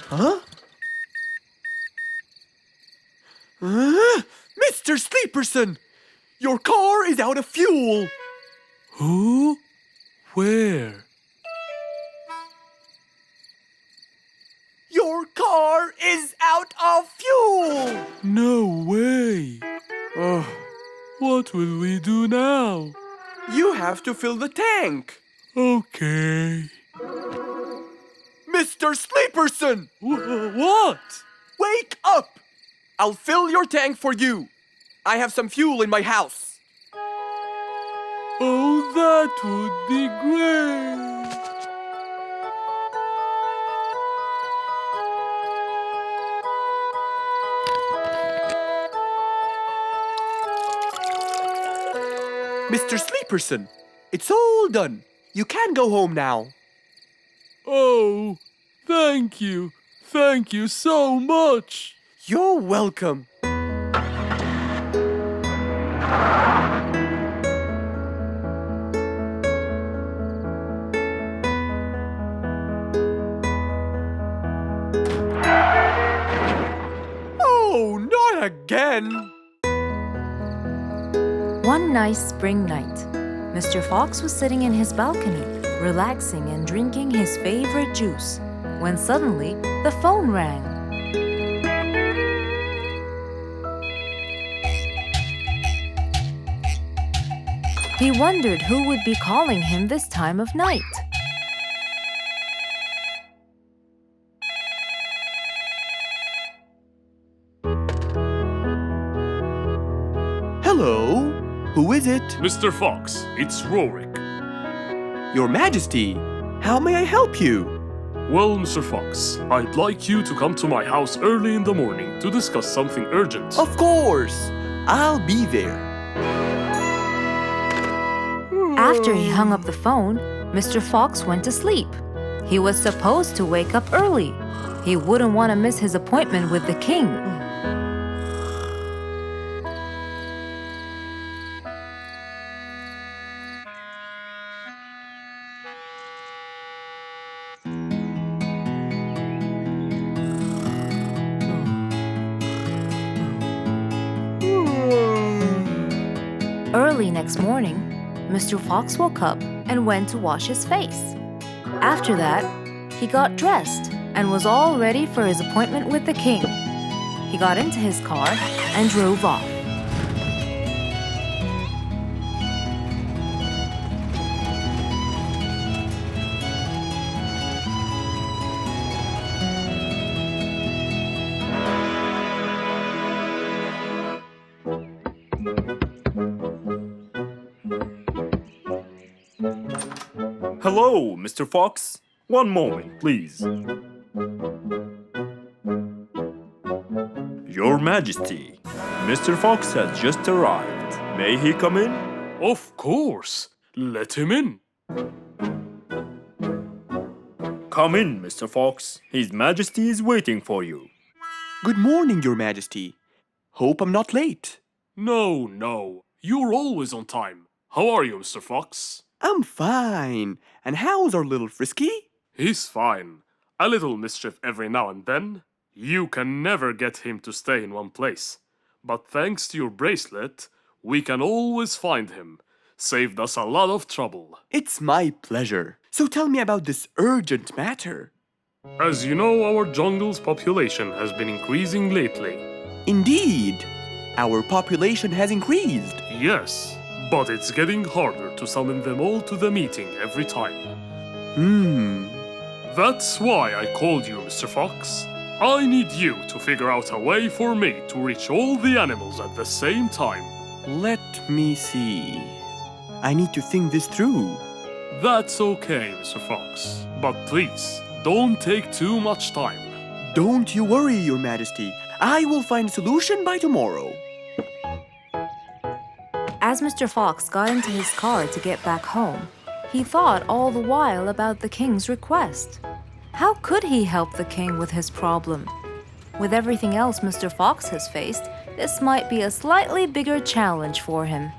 Huh? Mr. Sleeperson! Your car is out of fuel! Who? Where? Your car is out of fuel! No way! What will we do now? You have to fill the tank. Okay. Mr. Sleeperson! What? Wake up! I'll fill your tank for you. I have some fuel in my house. Oh, that would be great! Mr. Sleeperson, it's all done. You can go home now. Oh, thank you. Thank you so much. You're welcome. Oh, not again. One nice spring night, Mr. Fox was sitting in his balcony, relaxing and drinking his favorite juice, when suddenly the phone rang. He wondered who would be calling him this time of night. Hello? Who is it? Mr. Fox, it's Rorik. Your Majesty, how may I help you? Well, Mr. Fox, I'd like you to come to my house early in the morning to discuss something urgent. Of course. I'll be there. After he hung up the phone, Mr. Fox went to sleep. He was supposed to wake up early. He wouldn't want to miss his appointment with the king. Early next morning, Mr. Fox woke up and went to wash his face. After that, he got dressed and was all ready for his appointment with the king. He got into his car and drove off. Hello, Mr. Fox. One moment, please. Your Majesty, Mr. Fox has just arrived. May he come in? Of course. Let him in. Come in, Mr. Fox. His Majesty is waiting for you. Good morning, Your Majesty. Hope I'm not late. No. You're always on time. How are you, Mr. Fox? I'm fine. And how's our little Frisky? He's fine. A little mischief every now and then. You can never get him to stay in one place. But thanks to your bracelet, we can always find him. Saved us a lot of trouble. It's my pleasure. So tell me about this urgent matter. As you know, our jungle's population has been increasing lately. Indeed, our population has increased. Yes, but it's getting harder to summon them all to the meeting every time. That's why I called you, Mr. Fox. I need you to figure out a way for me to reach all the animals at the same time. Let me see. I need to think this through. That's okay, Mr. Fox. But please, don't take too much time. Don't you worry, Your Majesty. I will find a solution by tomorrow. As Mr. Fox got into his car to get back home, he thought all the while about the king's request. How could he help the king with his problem? With everything else Mr. Fox has faced, this might be a slightly bigger challenge for him.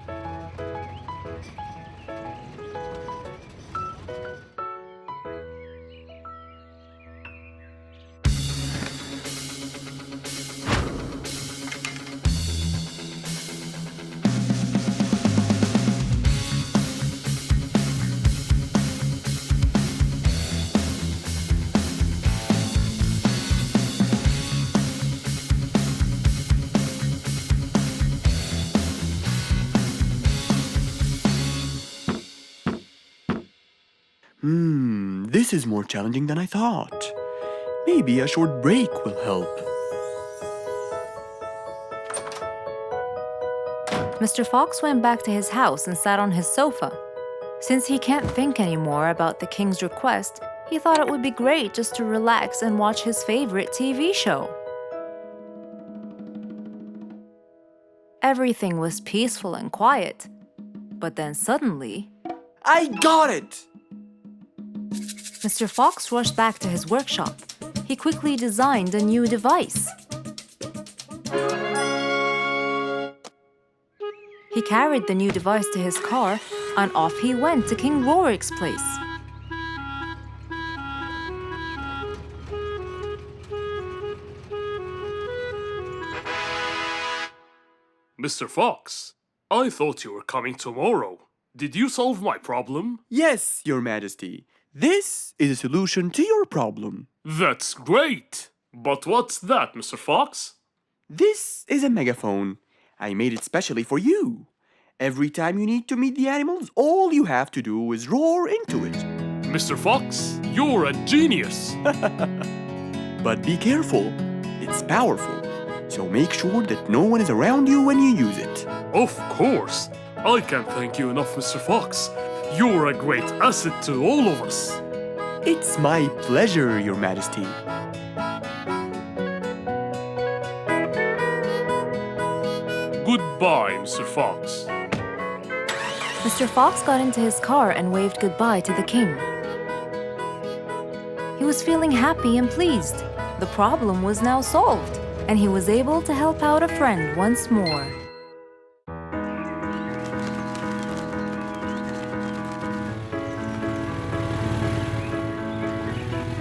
This is more challenging than I thought. Maybe a short break will help. Mr. Fox went back to his house and sat on his sofa. Since he can't think anymore about the king's request, he thought it would be great just to relax and watch his favorite TV show. Everything was peaceful and quiet. But then suddenly... I got it! Mr. Fox rushed back to his workshop. He quickly designed a new device. He carried the new device to his car, and off he went to King Rorik's place. Mr. Fox, I thought you were coming tomorrow. Did you solve my problem? Yes, Your Majesty. This is a solution to your problem. That's great! But what's that, Mr. Fox? This is a megaphone. I made it specially for you. Every time you need to meet the animals, all you have to do is roar into it. Mr. Fox, you're a genius! But be careful, it's powerful. So make sure that no one is around you when you use it. Of course! I can't thank you enough, Mr. Fox. You're a great asset to all of us. It's my pleasure, Your Majesty. Goodbye, Mr. Fox. Mr. Fox got into his car and waved goodbye to the king. He was feeling happy and pleased. The problem was now solved, and he was able to help out a friend once more.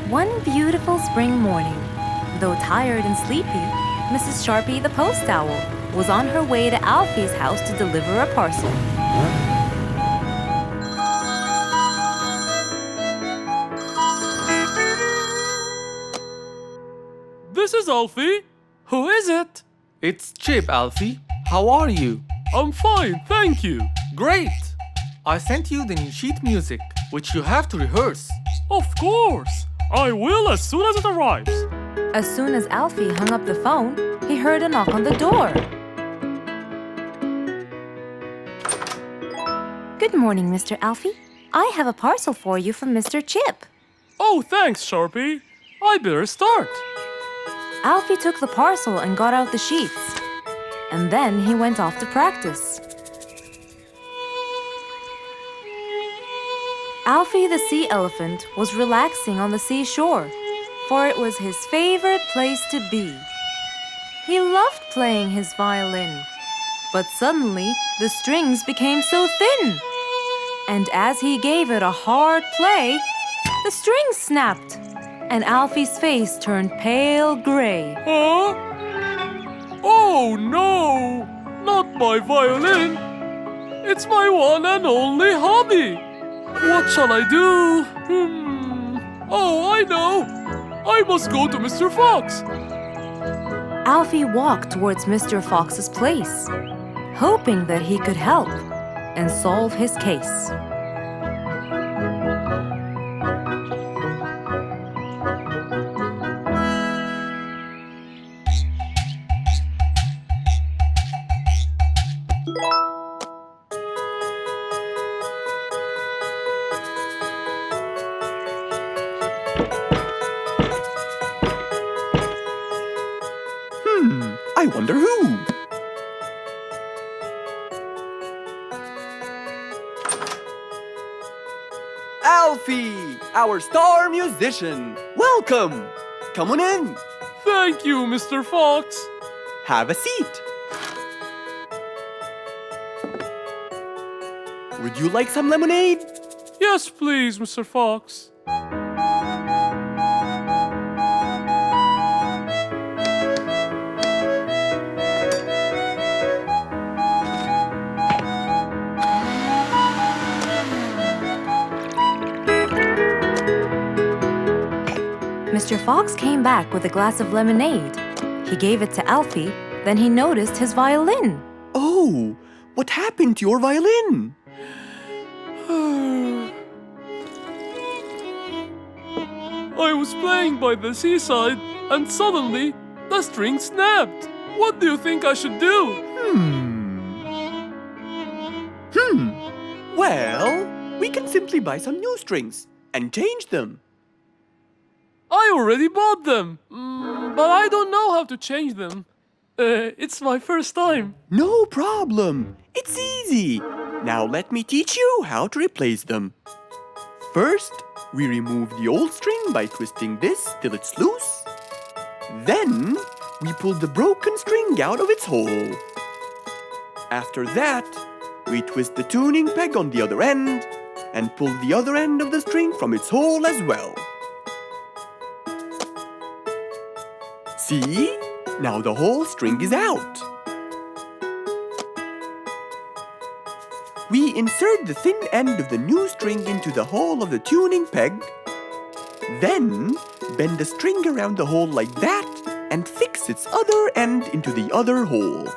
One beautiful spring morning, though tired and sleepy, Mrs. Sharpie the post owl was on her way to Alfie's house to deliver a parcel. This is Alfie. Who is it? It's Chip, Alfie. How are you? I'm fine, thank you. Great! I sent you the new sheet music, which you have to rehearse. Of course. I will as soon as it arrives. As soon as Alfie hung up the phone, he heard a knock on the door. Good morning, Mr. Alfie. I have a parcel for you from Mr. Chip. Oh, thanks, Sharpie. I better start. Alfie took the parcel and got out the sheets. And then he went off to practice. Alfie the sea elephant was relaxing on the seashore, for it was his favorite place to be. He loved playing his violin, but suddenly the strings became so thin. And as he gave it a hard play, the strings snapped, and Alfie's face turned pale gray. Huh? Oh no! Not my violin! It's my one and only hobby! What shall I do? Oh, I know! I must go to Mr. Fox! Alfie walked towards Mr. Fox's place, hoping that he could help and solve his case. I wonder who? Alfie, our star musician. Welcome. Come on in. Thank you, Mr. Fox. Have a seat. Would you like some lemonade? Yes, please, Mr. Fox. Mr. Fox came back with a glass of lemonade. He gave it to Alfie, then he noticed his violin. Oh, what happened to your violin? I was playing by the seaside, and suddenly the string snapped. What do you think I should do? Well, we can simply buy some new strings and change them. I already bought them, but I don't know how to change them. It's my first time. No problem. It's easy. Now let me teach you how to replace them. First, we remove the old string by twisting this till it's loose. Then, we pull the broken string out of its hole. After that, we twist the tuning peg on the other end and pull the other end of the string from its hole as well. See? Now the whole string is out. We insert the thin end of the new string into the hole of the tuning peg. Then, bend the string around the hole like that and fix its other end into the other hole.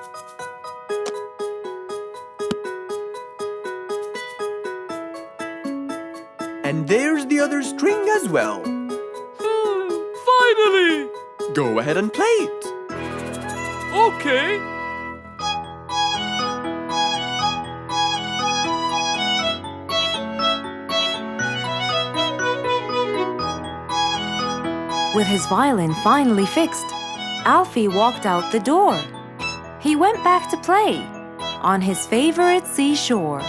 And there's the other string as well. Finally! Go ahead and play it. Okay. With his violin finally fixed, Alfie walked out the door. He went back to play on his favorite seashore.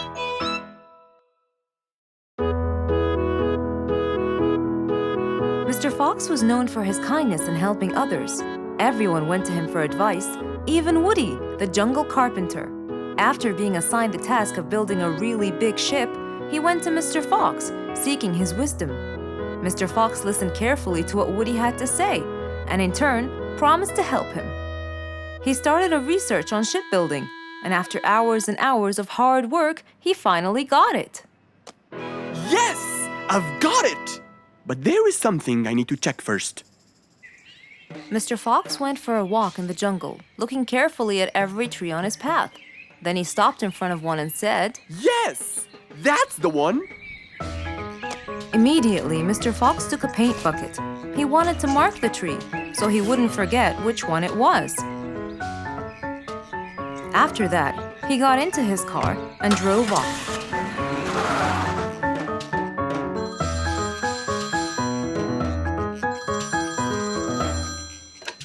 Mr. Fox was known for his kindness in helping others. Everyone went to him for advice, even Woody, the jungle carpenter. After being assigned the task of building a really big ship, he went to Mr. Fox, seeking his wisdom. Mr. Fox listened carefully to what Woody had to say, and in turn, promised to help him. He started a research on shipbuilding, and after hours and hours of hard work, he finally got it. Yes! I've got it! But there is something I need to check first. Mr. Fox went for a walk in the jungle, looking carefully at every tree on his path. Then he stopped in front of one and said, Yes! That's the one! Immediately, Mr. Fox took a paint bucket. He wanted to mark the tree, so he wouldn't forget which one it was. After that, he got into his car and drove off.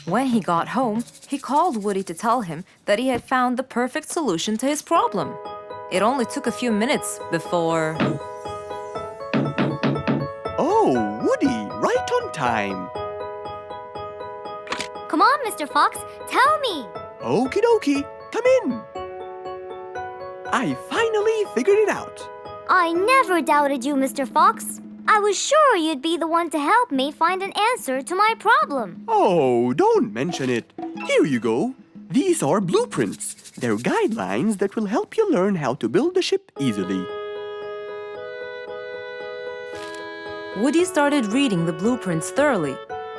When he got home, he called Woody to tell him that he had found the perfect solution to his problem. It only took a few minutes before... Oh, Woody, right on time. Come on, Mr. Fox, tell me. Okie dokie, come in. I finally figured it out. I never doubted you, Mr. Fox. I was sure you'd be the one to help me find an answer to my problem. Oh, don't mention it. Here you go. These are blueprints. They're guidelines that will help you learn how to build a ship easily. Woody started reading the blueprints thoroughly.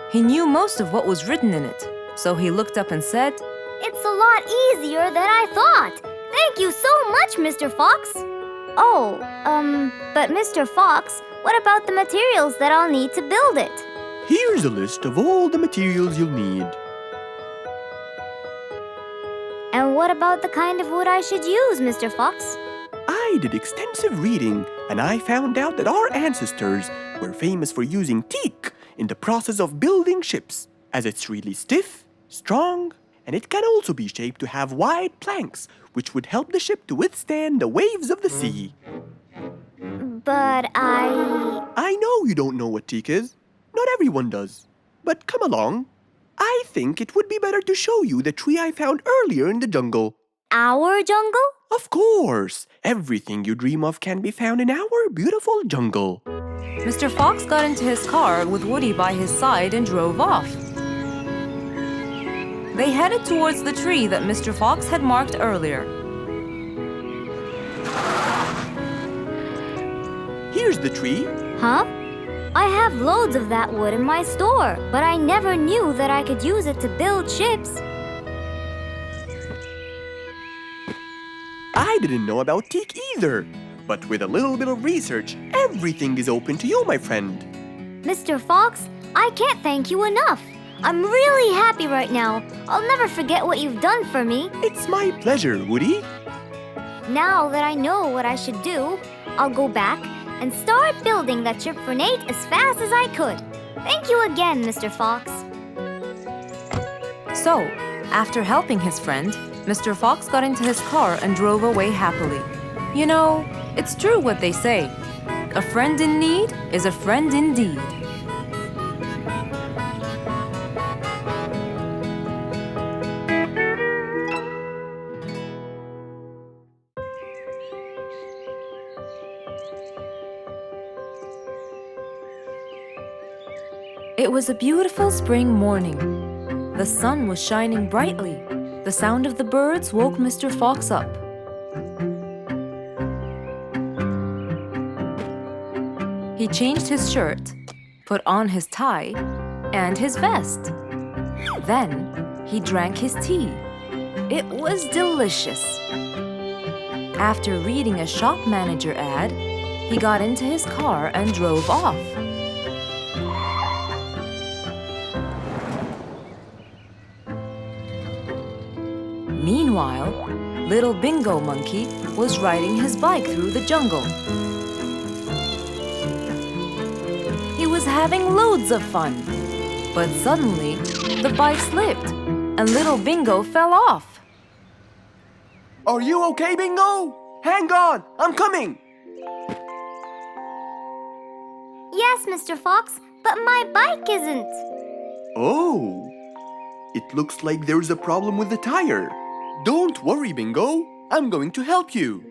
He knew most of what was written in it, so he looked up and said, It's a lot easier than I thought. Thank you so much, Mr. Fox. Oh, but Mr. Fox, what about the materials that I'll need to build it? Here's a list of all the materials you'll need. And what about the kind of wood I should use, Mr. Fox? I did extensive reading, and I found out that our ancestors were famous for using teak in the process of building ships, as it's really stiff, strong, and it can also be shaped to have wide planks, which would help the ship to withstand the waves of the sea. But I know you don't know what teak is. Not everyone does. But come along. I think it would be better to show you the tree I found earlier in the jungle. Our jungle? Of course! Everything you dream of can be found in our beautiful jungle. Mr. Fox got into his car with Woody by his side and drove off. They headed towards the tree that Mr. Fox had marked earlier. Here's the tree. Huh? I have loads of that wood in my store, but I never knew that I could use it to build ships. I didn't know about teak either. But with a little bit of research, everything is open to you, my friend. Mr. Fox, I can't thank you enough. I'm really happy right now. I'll never forget what you've done for me. It's my pleasure, Woody. Now that I know what I should do, I'll go back and start building that ship for Nate as fast as I could. Thank you again, Mr. Fox. So, after helping his friend, Mr. Fox got into his car and drove away happily. You know, it's true what they say. A friend in need is a friend indeed. It was a beautiful spring morning. The sun was shining brightly. The sound of the birds woke Mr. Fox up. He changed his shirt, put on his tie, and his vest. Then he drank his tea. It was delicious. After reading a shop manager ad, he got into his car and drove off. Meanwhile, little Bingo Monkey was riding his bike through the jungle. He was having loads of fun, but suddenly the bike slipped and little Bingo fell off. Are you okay, Bingo? Hang on, I'm coming. Yes, Mr. Fox, but my bike isn't. Oh, it looks like there's a problem with the tire. Don't worry, Bingo. I'm going to help you.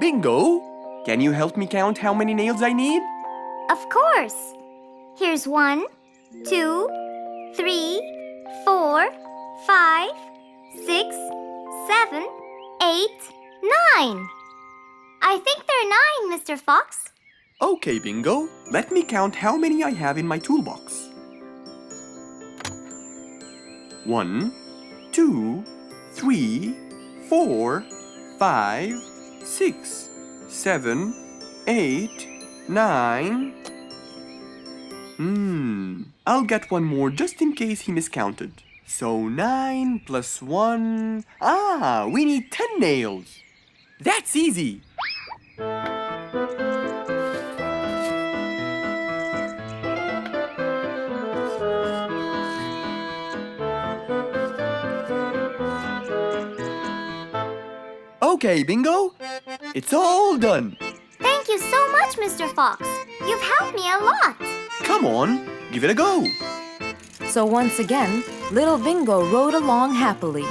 Bingo, can you help me count how many nails I need? Of course. Here's 1, 2, 3, 4, 5, 6, 7, 8, 9. I think they're 9, Mr. Fox. Okay, Bingo. Let me count how many I have in my toolbox. 1, 2, 3, 4, 5, 6, 7, 8, 9. I'll get one more just in case he miscounted. So 9 plus 1. We need 10 nails. That's easy. Okay, Bingo. It's all done. Thank you so much, Mr. Fox. You've helped me a lot. Come on, give it a go. So once again, little Bingo rode along happily.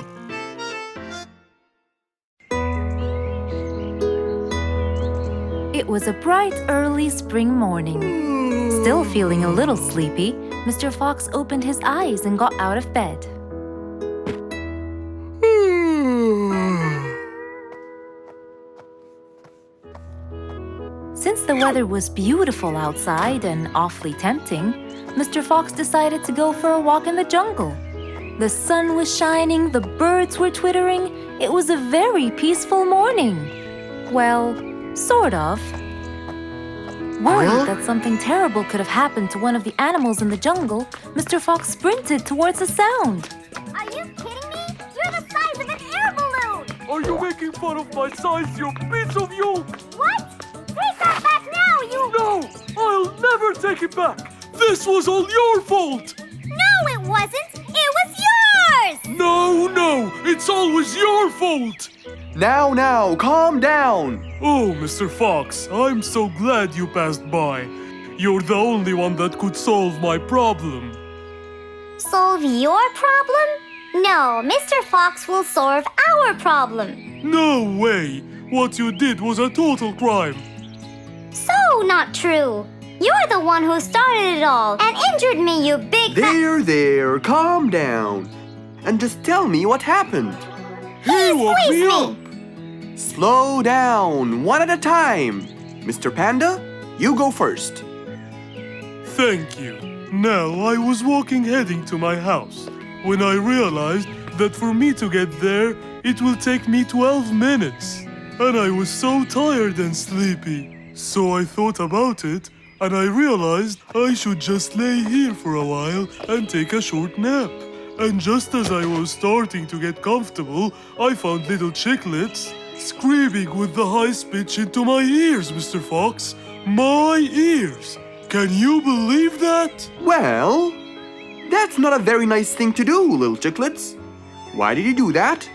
It was a bright, early spring morning. Still feeling a little sleepy, Mr. Fox opened his eyes and got out of bed. Since the weather was beautiful outside and awfully tempting, Mr. Fox decided to go for a walk in the jungle. The sun was shining, the birds were twittering. It was a very peaceful morning. Well, sort of. Worried that something terrible could have happened to one of the animals in the jungle, Mr. Fox sprinted towards the sound. Are you kidding me? You're the size of an air balloon! Are you making fun of my size, you piece of you? What? Take that back now, you... No! I'll never take it back! This was all your fault! No, it wasn't! It was yours! No! It's always your fault! Now, calm down. Oh, Mr. Fox, I'm so glad you passed by. You're the only one that could solve my problem. Solve your problem? No, Mr. Fox will solve our problem. No way! What you did was a total crime. So not true. You're the one who started it all and injured me, you big... There, calm down. And just tell me what happened. He woke me up. Slow down, one at a time. Mr. Panda, you go first. Thank you. Now, I was walking heading to my house when I realized that for me to get there, it will take me 12 minutes. And I was so tired and sleepy. So I thought about it, and I realized I should just lay here for a while and take a short nap. And just as I was starting to get comfortable, I found little chicklets screaming with the highest pitch into my ears, Mr. Fox. My ears! Can you believe that? Well, that's not a very nice thing to do, little chicklets. Why did you do that?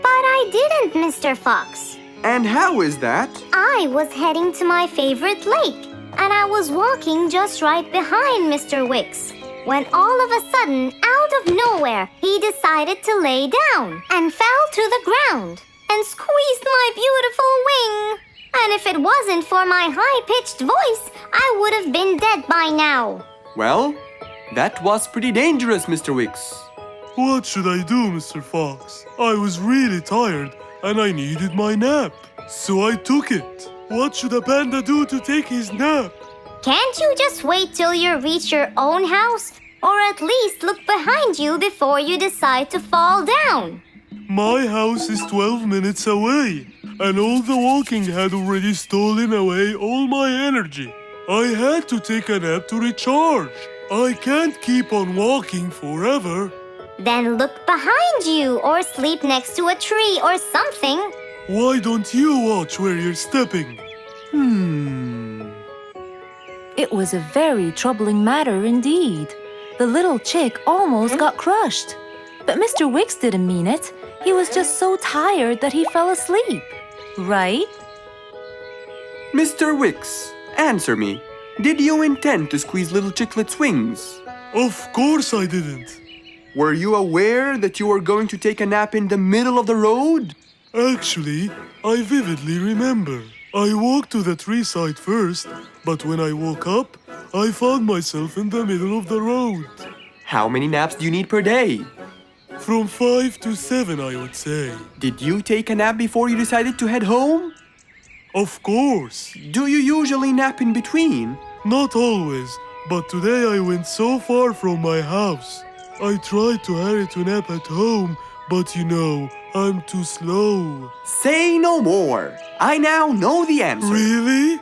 But I didn't, Mr. Fox. And how is that? I was heading to my favorite lake, and I was walking just right behind Mr. Wicks, when all of a sudden, out of nowhere, he decided to lay down and fell to the ground and squeezed my beautiful wing. And if it wasn't for my high-pitched voice, I would have been dead by now. Well, that was pretty dangerous, Mr. Wicks. What should I do, Mr. Fox? I was really tired and I needed my nap. So I took it. What should a panda do to take his nap? Can't you just wait till you reach your own house? Or at least look behind you before you decide to fall down? My house is 12 minutes away, and all the walking had already stolen away all my energy. I had to take a nap to recharge. I can't keep on walking forever. Then look behind you or sleep next to a tree or something. Why don't you watch where you're stepping? It was a very troubling matter indeed. The little chick almost got crushed. But Mr. Wicks didn't mean it. He was just so tired that he fell asleep. Right? Mr. Wicks, answer me. Did you intend to squeeze little Chicklet's wings? Of course I didn't. Were you aware that you were going to take a nap in the middle of the road? Actually, I vividly remember. I walked to the tree side first, but when I woke up, I found myself in the middle of the road. How many naps do you need per day? From 5 to 7, I would say. Did you take a nap before you decided to head home? Of course. Do you usually nap in between? Not always, but today I went so far from my house. I tried to hurry to nap at home, but you know, I'm too slow. Say no more. I now know the answer. Really?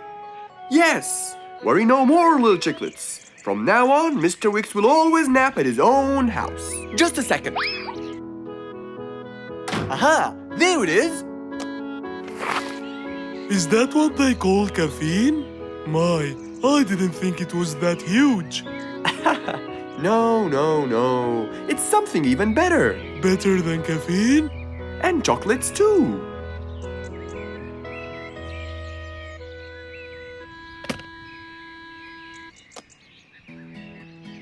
Yes. Worry no more, little Chicklets. From now on, Mr. Wicks will always nap at his own house. Just a second. Aha! There it is! Is that what they call caffeine? My, I didn't think it was that huge. No. It's something even better. Better than caffeine? And chocolates too.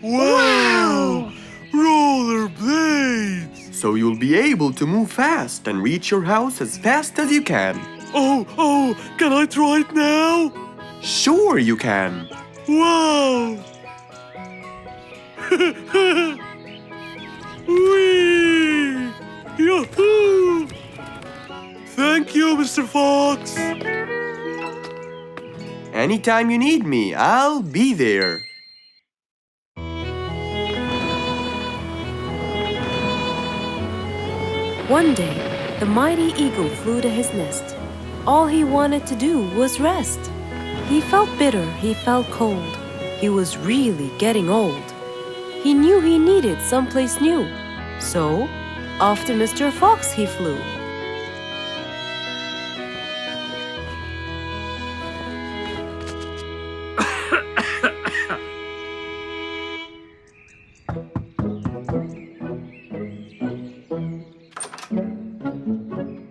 Wow! Rollerblades! So you'll be able to move fast and reach your house as fast as you can. Oh, can I try it now? Sure you can. Wow! Whee! Yahoo! Thank you, Mr. Fox. Anytime you need me, I'll be there. One day, the mighty eagle flew to his nest. All he wanted to do was rest. He felt bitter, he felt cold. He was really getting old. He knew he needed someplace new. So, off to Mr. Fox he flew.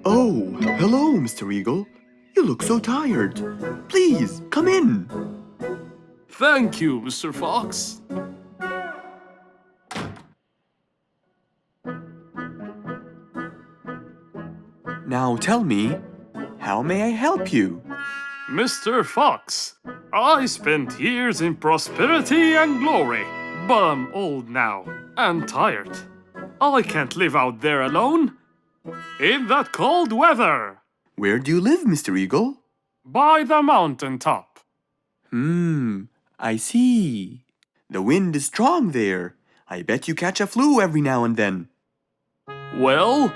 Oh, hello, Mr. Eagle. You look so tired. Please, come in. Thank you, Mr. Fox. Now tell me, how may I help you? Mr. Fox, I spent years in prosperity and glory, but I'm old now and tired. I can't live out there alone in that cold weather. Where do you live, Mr. Eagle? By the mountain top. I see. The wind is strong there. I bet you catch a flu every now and then. Well,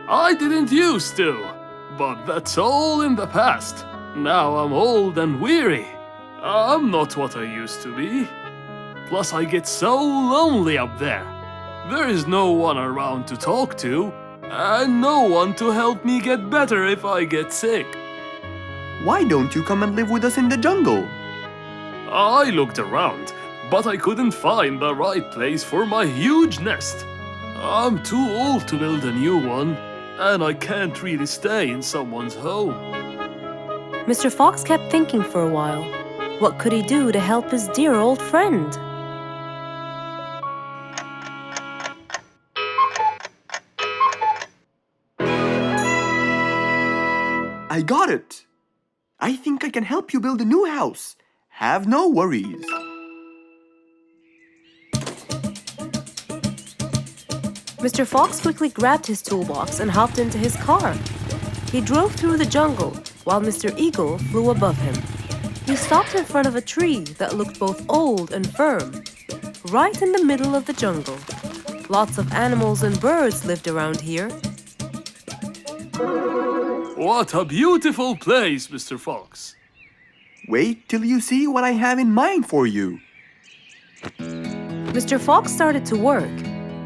I didn't used to, but that's all in the past. Now I'm old and weary. I'm not what I used to be. Plus I get so lonely up there. There is no one around to talk to, and no one to help me get better if I get sick. Why don't you come and live with us in the jungle? I looked around, but I couldn't find the right place for my huge nest. I'm too old to build a new one, and I can't really stay in someone's home. Mr. Fox kept thinking for a while. What could he do to help his dear old friend? I got it! I think I can help you build a new house. Have no worries. Mr. Fox quickly grabbed his toolbox and hopped into his car. He drove through the jungle while Mr. Eagle flew above him. He stopped in front of a tree that looked both old and firm, right in the middle of the jungle. Lots of animals and birds lived around here. What a beautiful place, Mr. Fox. Wait till you see what I have in mind for you. Mr. Fox started to work.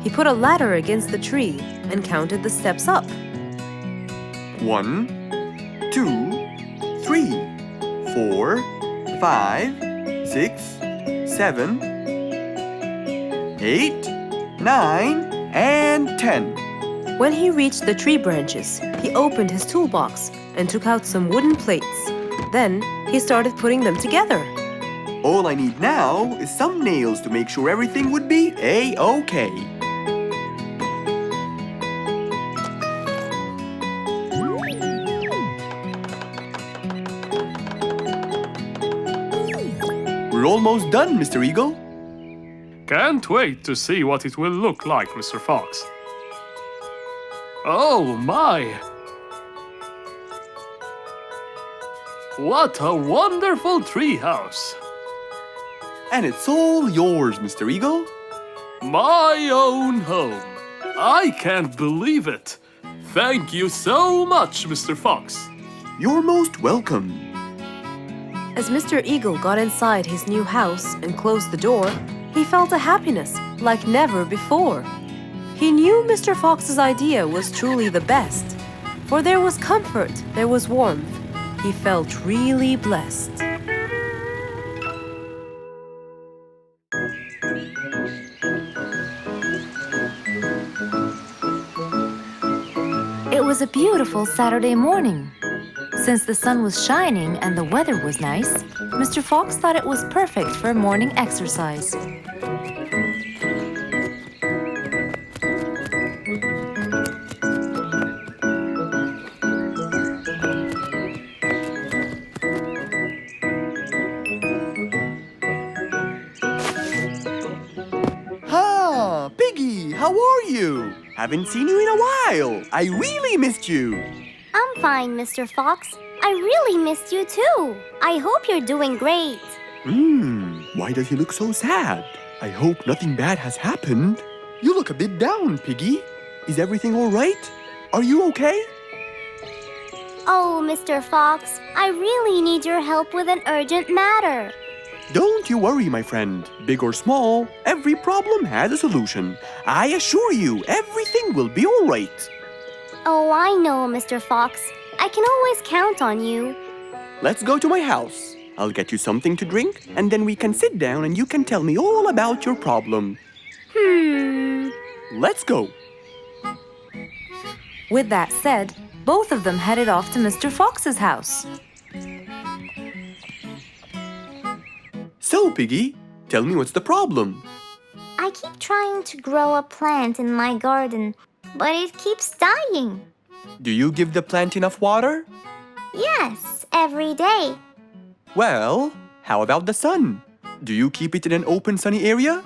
He put a ladder against the tree and counted the steps up. 1, 2, 3, 4, 5, 6, 7, 8, 9, and 10. When he reached the tree branches, he opened his toolbox and took out some wooden plates. Then he started putting them together. All I need now is some nails to make sure everything would be A-OK. We're almost done, Mr. Eagle. Can't wait to see what it will look like, Mr. Fox. Oh my! What a wonderful treehouse! And it's all yours, Mr. Eagle. My own home. I can't believe it. Thank you so much, Mr. Fox. You're most welcome. As Mr. Eagle got inside his new house and closed the door, he felt a happiness like never before. He knew Mr. Fox's idea was truly the best, for there was comfort, there was warmth. He felt really blessed. It was a beautiful Saturday morning. Since the sun was shining and the weather was nice, Mr. Fox thought it was perfect for morning exercise. Ah, Piggy, how are you? Haven't seen you in a while. I really missed you. I'm fine, Mr. Fox. I really missed you too. I hope you're doing great. Why does he look so sad? I hope nothing bad has happened. You look a bit down, Piggy. Is everything all right? Are you okay? Oh, Mr. Fox, I really need your help with an urgent matter. Don't you worry, my friend. Big or small, every problem has a solution. I assure you, everything will be all right. Oh, I know, Mr. Fox. I can always count on you. Let's go to my house. I'll get you something to drink, and then we can sit down and you can tell me all about your problem. Let's go. With that said, both of them headed off to Mr. Fox's house. So, Piggy, tell me what's the problem? I keep trying to grow a plant in my garden, but it keeps dying. Do you give the plant enough water? Yes, every day. Well, how about the sun? Do you keep it in an open sunny area?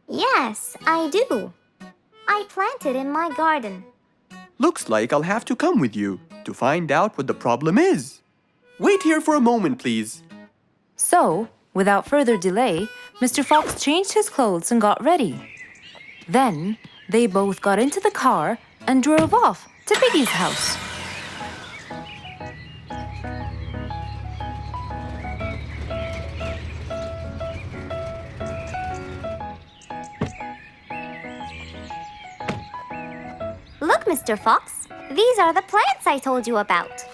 Yes, I do. I plant it in my garden. Looks like I'll have to come with you to find out what the problem is. Wait here for a moment, please. So, without further delay, Mr. Fox changed his clothes and got ready. Then, they both got into the car and drove off to Piggy's house. Look, Mr. Fox, these are the plants I told you about.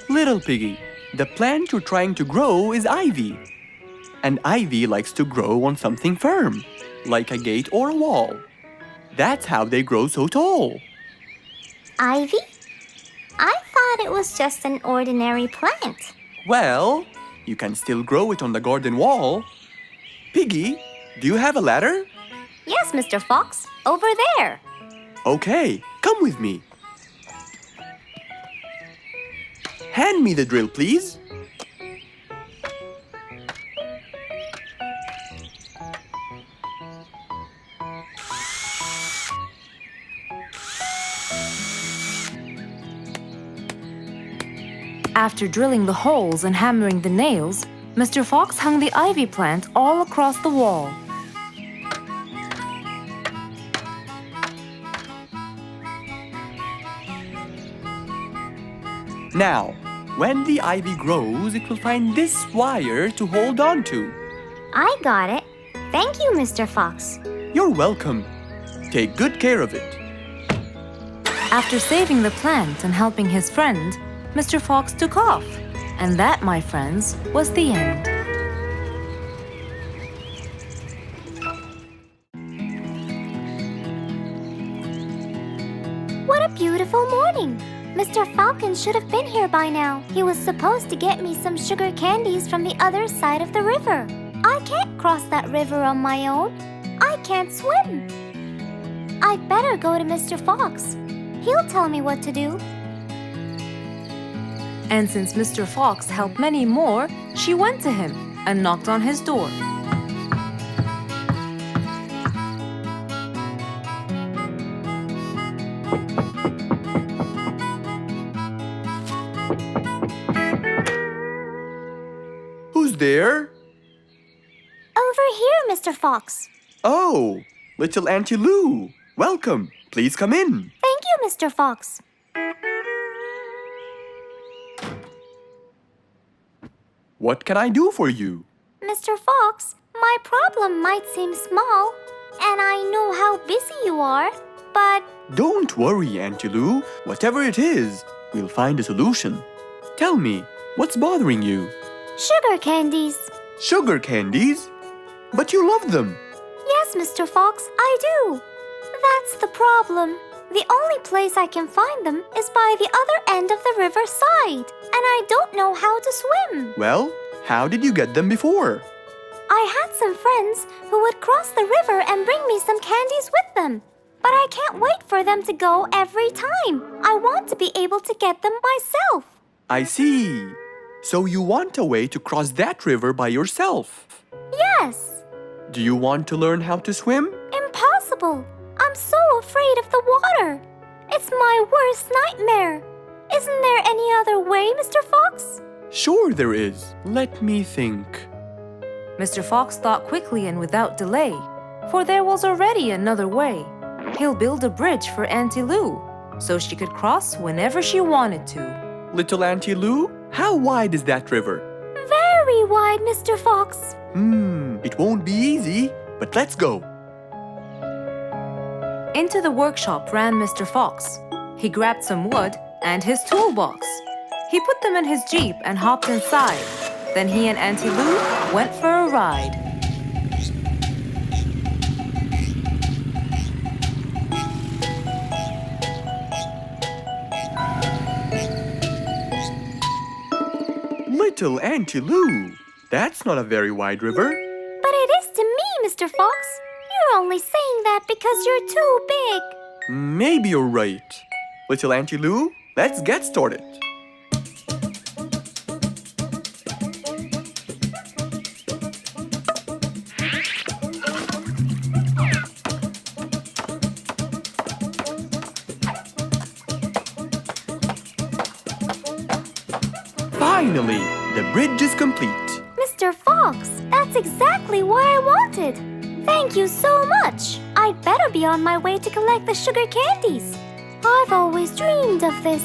Little Piggy, the plant you're trying to grow is ivy. And ivy likes to grow on something firm, like a gate or a wall. That's how they grow so tall. Ivy? I thought it was just an ordinary plant. Well, you can still grow it on the garden wall. Piggy, do you have a ladder? Yes, Mr. Fox, over there. Okay, come with me. Hand me the drill, please. After drilling the holes and hammering the nails, Mr. Fox hung the ivy plant all across the wall. Now, when the ivy grows, it will find this wire to hold on to. I got it. Thank you, Mr. Fox. You're welcome. Take good care of it. After saving the plant and helping his friend, Mr. Fox took off. And that, my friends, was the end. What a beautiful morning. Mr. Falcon should have been here by now. He was supposed to get me some sugar candies from the other side of the river. I can't cross that river on my own. I can't swim. I'd better go to Mr. Fox. He'll tell me what to do. And since Mr. Fox helped many more, she went to him and knocked on his door. Who's there? Over here, Mr. Fox. Oh, little Auntie Lou. Welcome. Please come in. Thank you, Mr. Fox. What can I do for you? Mr. Fox, my problem might seem small, and I know how busy you are, but Don't worry, Auntie Lou. Whatever it is, we'll find a solution. Tell me, what's bothering you? sugar candies. Sugar candies? But you love them. Yes, Mr. Fox, I do. That's the problem. The only place I can find them is by the other end of the river side, and I don't know how to swim. Well, how did you get them before? I had some friends who would cross the river and bring me some candies with them. But I can't wait for them to go every time. I want to be able to get them myself. I see. So you want a way to cross that river by yourself. Yes. Do you want to learn how to swim? Impossible. I'm so afraid of the water. It's my worst nightmare. Isn't there any other way, Mr. Fox? Sure there is. Let me think. Mr. Fox thought quickly and without delay, for there was already another way. He'll build a bridge for Auntie Lou, so she could cross whenever she wanted to. Little Auntie Lou, how wide is that river? Very wide, Mr. Fox. It won't be easy, but let's go. Into the workshop ran Mr. Fox. He grabbed some wood and his toolbox. He put them in his Jeep and hopped inside. Then he and Auntie Lou went for a ride. Little Auntie Lou, that's not a very wide river. But it is to me, Mr. Fox. You're only saying that because you're too big. Maybe you're right. Little Auntie Lou, let's get started. Finally, the bridge is complete. Mr. Fox, that's exactly what I wanted. Thank you so much. I'd better be on my way to collect the sugar candies. I've always dreamed of this.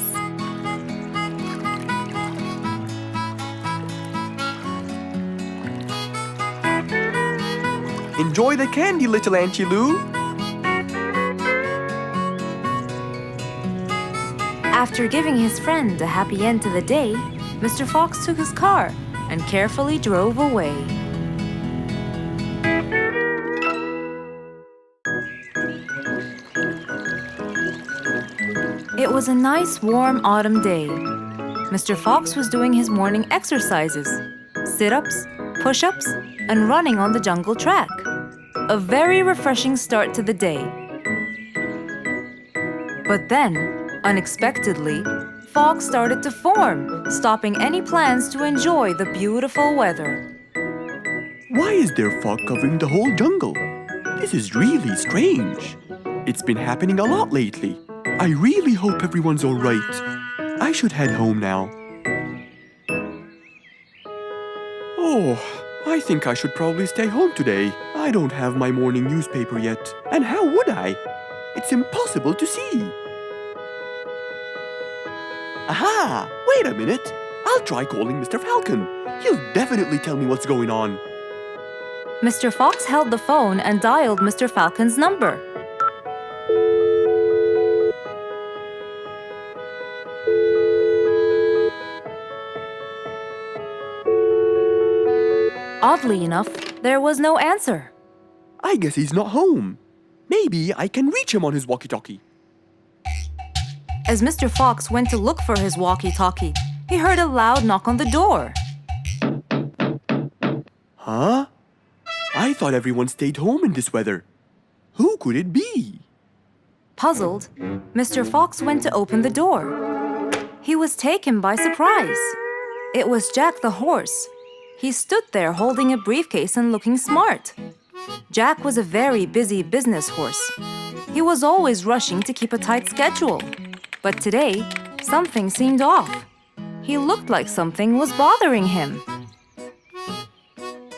Enjoy the candy, little Auntie Lou. After giving his friend a happy end to the day, Mr. Fox took his car and carefully drove away. It was a nice warm autumn day. Mr. Fox was doing his morning exercises, sit-ups, push-ups, and running on the jungle track. A very refreshing start to the day. But then, unexpectedly, fog started to form, stopping any plans to enjoy the beautiful weather. Why is there fog covering the whole jungle? This is really strange. It's been happening a lot lately. I really hope everyone's all right. I should head home now. Oh, I think I should probably stay home today. I don't have my morning newspaper yet. And how would I? It's impossible to see. Aha! Wait a minute. I'll try calling Mr. Falcon. He'll definitely tell me what's going on. Mr. Fox held the phone and dialed Mr. Falcon's number. Oddly enough, there was no answer. I guess he's not home. Maybe I can reach him on his walkie-talkie. As Mr. Fox went to look for his walkie-talkie, he heard a loud knock on the door. Huh? I thought everyone stayed home in this weather. Who could it be? Puzzled, Mr. Fox went to open the door. He was taken by surprise. It was Jack the horse. He stood there holding a briefcase and looking smart. Jack was a very busy business horse. He was always rushing to keep a tight schedule. But today, something seemed off. He looked like something was bothering him.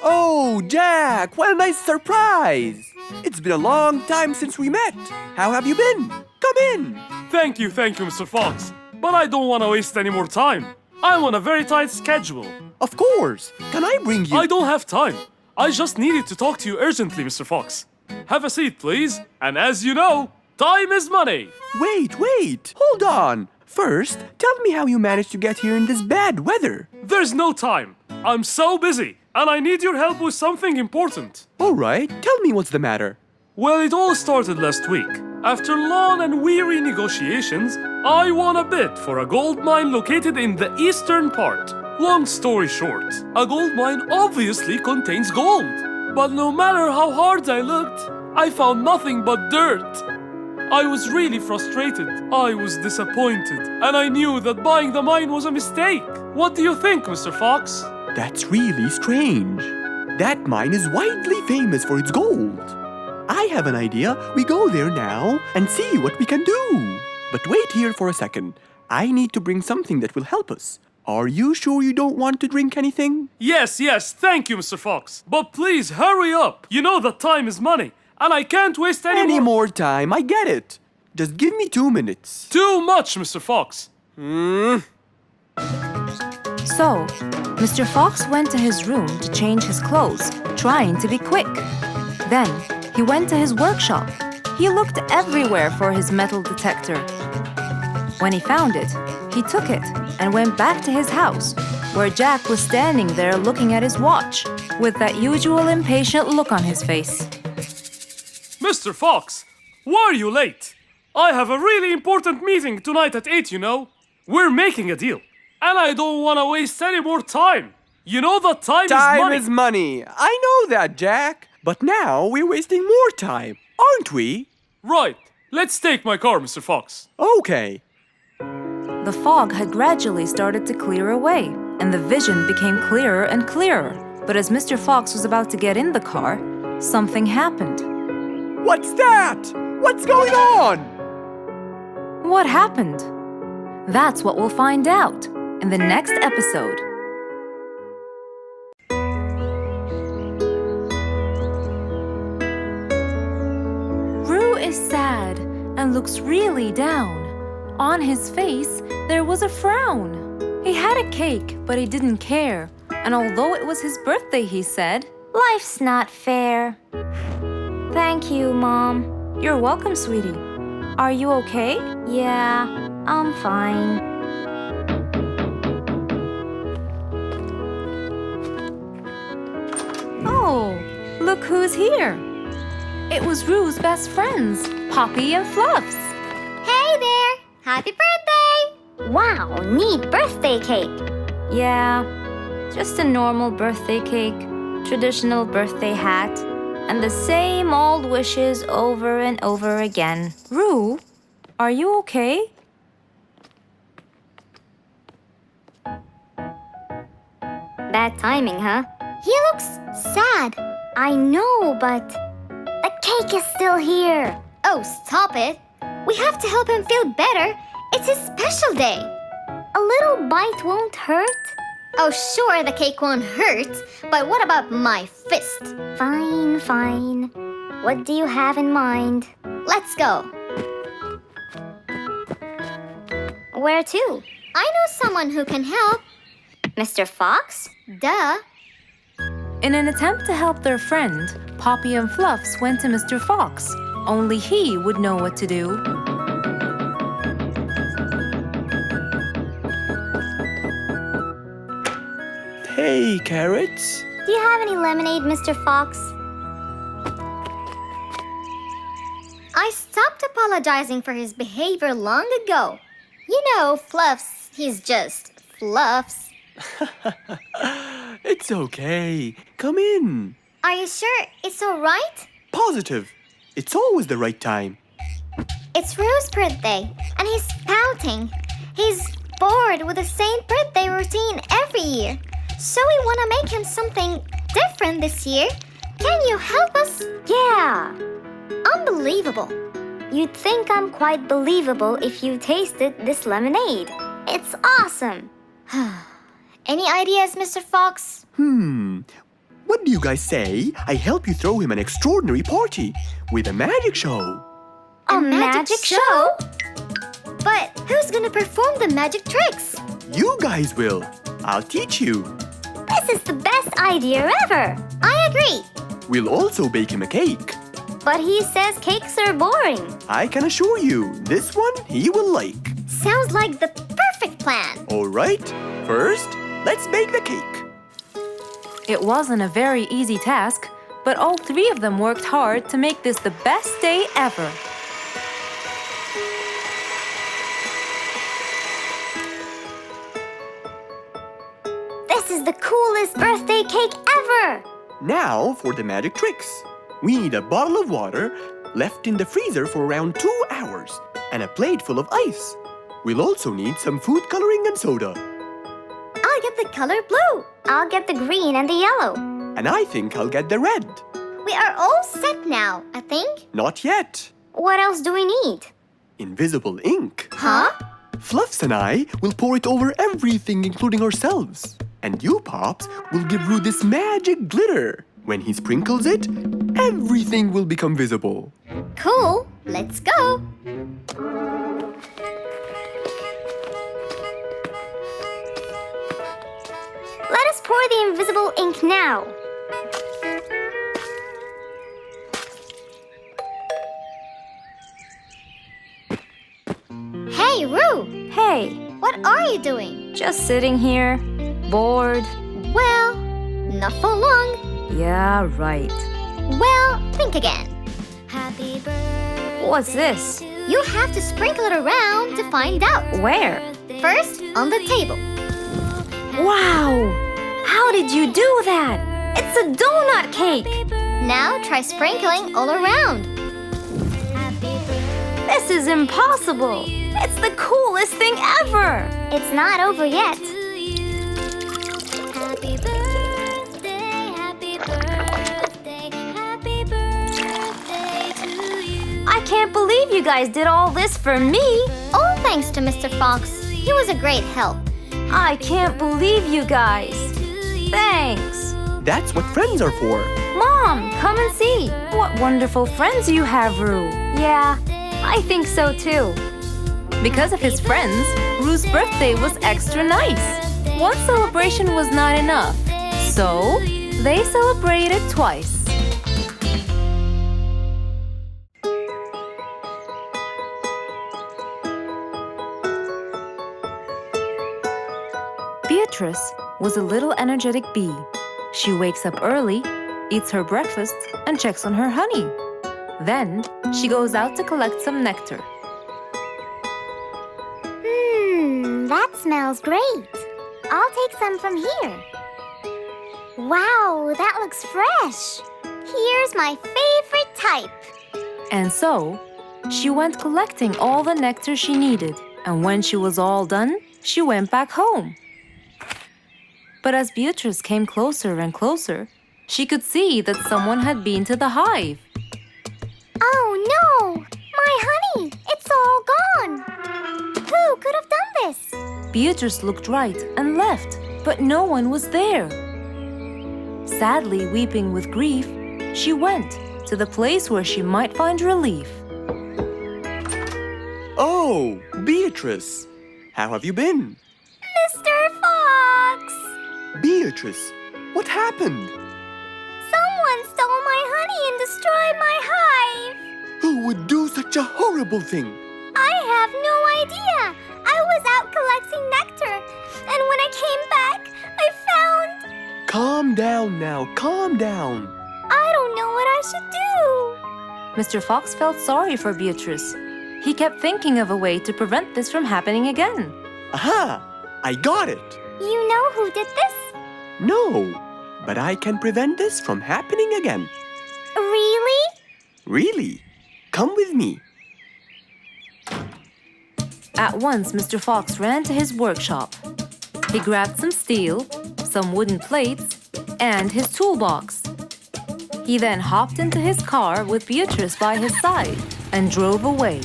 Oh, Jack, what a nice surprise! It's been a long time since we met. How have you been? Come in. Thank you, Mr. Fox. But I don't want to waste any more time. I'm on a very tight schedule. Of course. Can I bring you... I don't have time. I just needed to talk to you urgently, Mr. Fox. Have a seat, please. And as you know, time is money. Wait. Hold on. First, tell me how you managed to get here in this bad weather. There's no time. I'm so busy, and I need your help with something important. All right, tell me what's the matter. Well, it all started last week. After long and weary negotiations, I won a bid for a gold mine located in the eastern part. Long story short, a gold mine obviously contains gold. But no matter how hard I looked, I found nothing but dirt. I was really frustrated. I was disappointed. And I knew that buying the mine was a mistake. What do you think, Mr. Fox? That's really strange. That mine is widely famous for its gold. I have an idea. We go there now and see what we can do. But wait here for a second. I need to bring something that will help us. Are you sure you don't want to drink anything? Yes, thank you, Mr. Fox. But please, hurry up. You know that time is money, and I can't waste any more time. I get it. Just give me 2 minutes. Too much, Mr. Fox. So, Mr. Fox went to his room to change his clothes, trying to be quick. Then, he went to his workshop. He looked everywhere for his metal detector. When he found it, he took it and went back to his house, where Jack was standing there looking at his watch, with that usual impatient look on his face. Mr. Fox, why are you late? I have a really important meeting tonight at 8, you know. We're making a deal, and I don't want to waste any more time. You know that time is money. Time is money. I know that, Jack. But now we're wasting more time, aren't we? Right. Let's take my car, Mr. Fox. Okay. The fog had gradually started to clear away, and the vision became clearer and clearer. But as Mr. Fox was about to get in the car, something happened. What's that? What's going on? What happened? That's what we'll find out in the next episode. Roo is sad and looks really down. On his face, there was a frown. He had a cake, but he didn't care. And although it was his birthday, he said, Life's not fair. Thank you, Mom. You're welcome, sweetie. Are you okay? Yeah, I'm fine. Oh, look who's here. It was Roo's best friends, Poppy and Fluffs. Hey there! Happy birthday! Wow, neat birthday cake. Yeah, just a normal birthday cake, traditional birthday hat, and the same old wishes over and over again. Roo, are you okay? Bad timing, huh? He looks sad. I know, but the cake is still here. Oh, stop it. We have to help him feel better. It's his special day. A little bite won't hurt. Oh, sure, the cake won't hurt. But what about my fist? Fine, fine. What do you have in mind? Let's go. Where to? I know someone who can help. Mr. Fox? Duh. In an attempt to help their friend, Poppy and Fluffs went to Mr. Fox. Only he would know what to do. Hey, carrots. Do you have any lemonade, Mr. Fox? I stopped apologizing for his behavior long ago. You know, Fluffs, he's just Fluffs. It's okay. Come in. Are you sure it's all right? Positive. It's always the right time. It's Rue's birthday, and he's pouting. He's bored with the same birthday routine every year. So we want to make him something different this year. Can you help us? Yeah. Unbelievable. You'd think I'm quite believable if you tasted this lemonade. It's awesome. Any ideas, Mr. Fox? What do you guys say? I help you throw him an extraordinary party with a magic show. A magic show? But who's gonna perform the magic tricks? You guys will. I'll teach you. This is the best idea ever. I agree. We'll also bake him a cake. But he says cakes are boring. I can assure you, this one he will like. Sounds like the perfect plan. All right, first, let's bake the cake. It wasn't a very easy task, but all three of them worked hard to make this the best day ever. This is the coolest birthday cake ever. Now for the magic tricks. We need a bottle of water left in the freezer for around 2 hours and a plate full of ice. We'll also need some food coloring and soda. I'll get the color blue. I'll get the green and the yellow. And I think I'll get the red. We are all set now, I think. Not yet. What else do we need? Invisible ink. Huh? Fluffs and I will pour it over everything, including ourselves. And you, Pops, will give Roo this magic glitter. When he sprinkles it, everything will become visible. Cool. Let's go. Let us pour the invisible ink now. Hey, Roo. Hey, What are you doing? just sitting here, bored. Well, not for long. Yeah, right. Well, think again. Happy birthday. What's this? You have to sprinkle it around to find out. Where? First, on the table. Wow! How did you do that? It's a donut cake! Now try sprinkling all around. This is impossible! It's the coolest thing ever! It's not over yet. Happy birthday, happy birthday, happy birthday to you. I can't believe you guys did all this for me! All thanks to Mr. Fox. He was a great help. I can't believe you guys! Thanks! That's what friends are for. Mom, come and see! What wonderful friends you have, Roo! Yeah, I think so too. Because of his friends, Roo's birthday was extra nice. One celebration was not enough, so they celebrated twice. Beatrice was a little energetic bee. She wakes up early, eats her breakfast, and checks on her honey. Then, she goes out to collect some nectar. That smells great. I'll take some from here. Wow, that looks fresh. Here's my favorite type. And so, she went collecting all the nectar she needed, and when she was all done, she went back home. But as Beatrice came closer and closer, she could see that someone had been to the hive. Oh no! My honey! It's all gone! Who could have done this? Beatrice looked right and left, but no one was there. Sadly weeping with grief, she went to the place where she might find relief. Oh, Beatrice, how have you been? Mr. Fox! Beatrice, what happened? Someone stole my honey and destroyed my hive! Who would do such a horrible thing? I have no idea! I was out collecting nectar, and when I came back, I found... Calm down now, calm down. I don't know what I should do! Mr. Fox felt sorry for Beatrice. He kept thinking of a way to prevent this from happening again. Aha! I got it! You know who did this? No, but I can prevent this from happening again. Really? Really? Come with me. At once, Mr. Fox ran to his workshop. He grabbed some steel, some wooden plates, and his toolbox. He then hopped into his car with Beatrice by his side and drove away.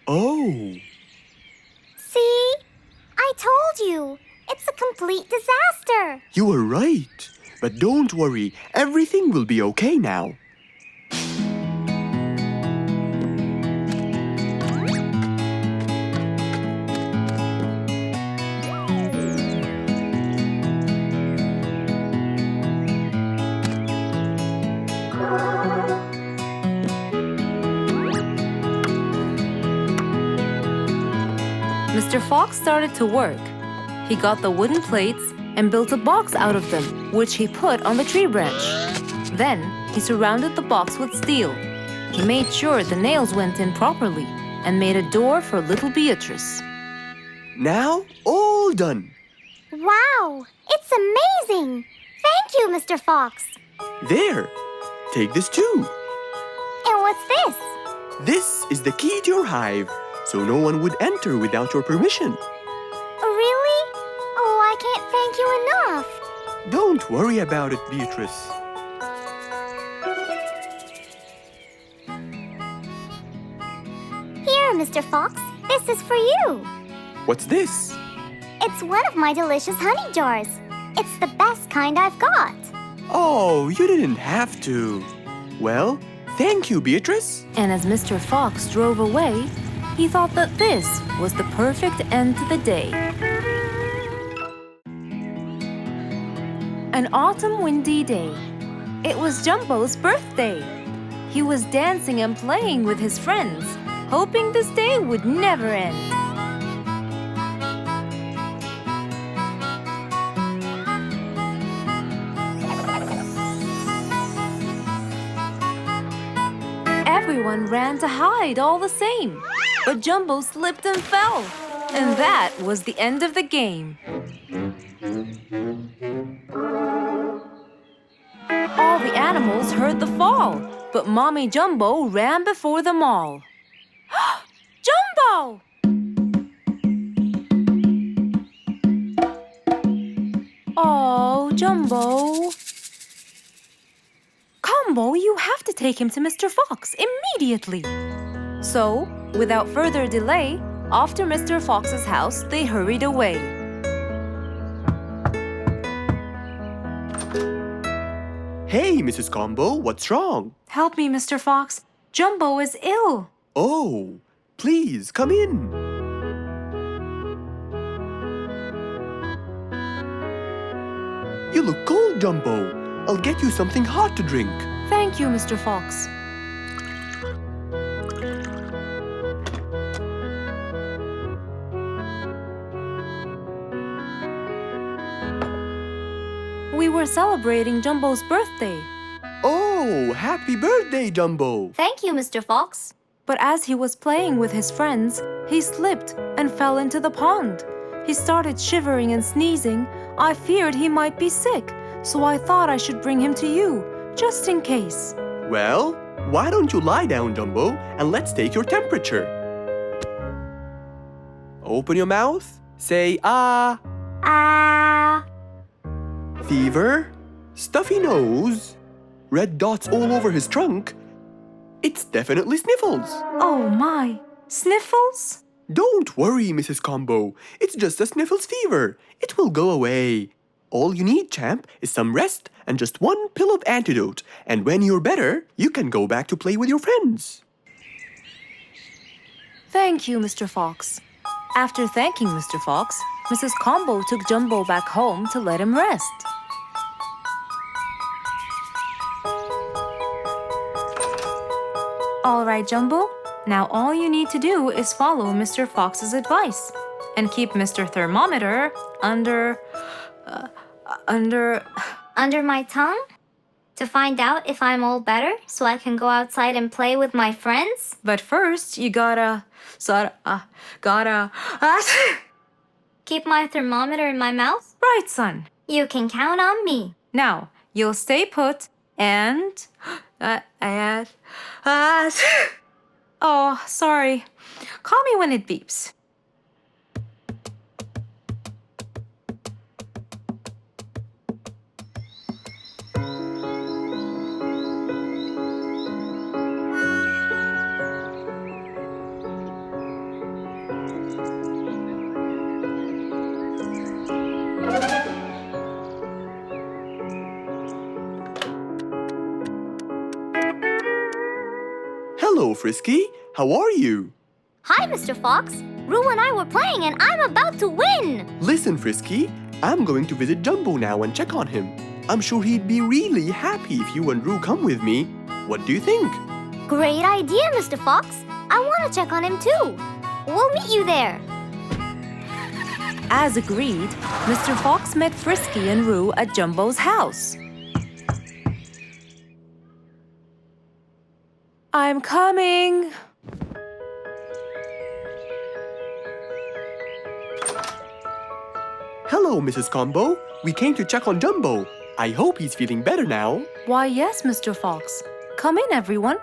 Oh, See? I told you. It's a complete disaster. you were right. But don't worry, everything will be okay now. Mr. Fox started to work. He got the wooden plates and built a box out of them, which he put on the tree branch. Then, he surrounded the box with steel. He made sure the nails went in properly and made a door for little Beatrice. Now, all done. Wow! It's amazing! Thank you, Mr. Fox. There, take this too. And what's this? This is the key to your hive, so no one would enter without your permission. Really? Oh, I can't thank you enough. Don't worry about it, Beatrice. Here, Mr. Fox. This is for you. What's this? It's one of my delicious honey jars. It's the best kind I've got. Oh, you didn't have to. Well, thank you, Beatrice. And as Mr. Fox drove away, he thought that this was the perfect end to the day. An autumn windy day. It was Jumbo's birthday. He was dancing and playing with his friends, hoping this day would never end. Everyone ran to hide all the same, but Jumbo slipped and fell. And that was the end of the game. All the animals heard the fall, but Mommy Jumbo ran before them all. Jumbo! Oh, Jumbo. Combo, you have to take him to Mr. Fox immediately. So, without further delay, off to Mr. Fox's house they hurried away. Hey, Mrs. Combo, what's wrong? Help me, Mr. Fox. Jumbo is ill. Oh, please come in. You look cold, Jumbo. I'll get you something hot to drink. Thank you, Mr. Fox. We We were celebrating Jumbo's birthday. Oh, happy birthday, Jumbo! Thank you, Mr. Fox. But as he was playing with his friends, he slipped and fell into the pond. He started shivering and sneezing. I feared he might be sick, so I thought I should bring him to you, just in case. Well, why don't you lie down, Jumbo, and let's take your temperature. Open your mouth. Say ah. Ah. Fever, stuffy nose, red dots all over his trunk. It's definitely sniffles. Oh my, sniffles? Don't worry, Mrs. Combo. It's just a sniffles fever. It will go away. All you need, champ, is some rest and just one pill of antidote. And when you're better, you can go back to play with your friends. Thank you, Mr. Fox. After thanking Mr. Fox, Mrs. Combo took Jumbo back home to let him rest. All right, Jumbo. Now all you need to do is follow Mr. Fox's advice and keep Mr. Thermometer under Under my tongue? To find out if I'm all better so I can go outside and play with my friends? But first, you gotta Keep my thermometer in my mouth? right, son. You can count on me. Now, you'll stay put and oh, sorry. Call me when it beeps. Hello, Frisky. How are you? Hi, Mr. Fox. Roo and I were playing and I'm about to win. Listen, Frisky. I'm going to visit Jumbo now and check on him. I'm sure he'd be really happy if you and Roo come with me. What do you think? Great idea, Mr. Fox. I want to check on him too. We'll meet you there. As agreed, Mr. Fox met Frisky and Roo at Jumbo's house. I'm coming. Hello, Mrs. Combo. We came to check on Jumbo. I hope he's feeling better now. Why, yes, Mr. Fox. Come in, everyone.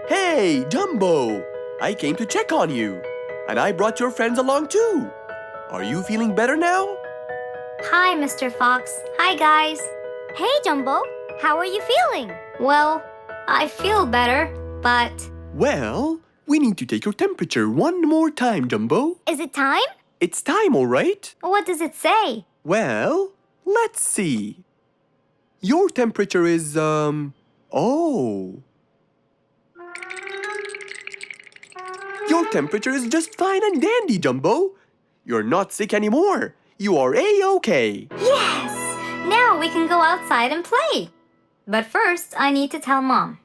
Hey, Jumbo! I came to check on you. And I brought your friends along too. Are you feeling better now? Hi, Mr. Fox. Hi, guys. Hey, Jumbo. How are you feeling? Well, I feel better, but... Well, we need to take your temperature one more time, Jumbo. Is it time? It's time, all right? What does it say? Well, let's see. Your temperature is, oh. Your temperature is just fine and dandy, Jumbo. You're not sick anymore. You are A-OK. Yes! Now we can go outside and play. But first, I need to tell Mom.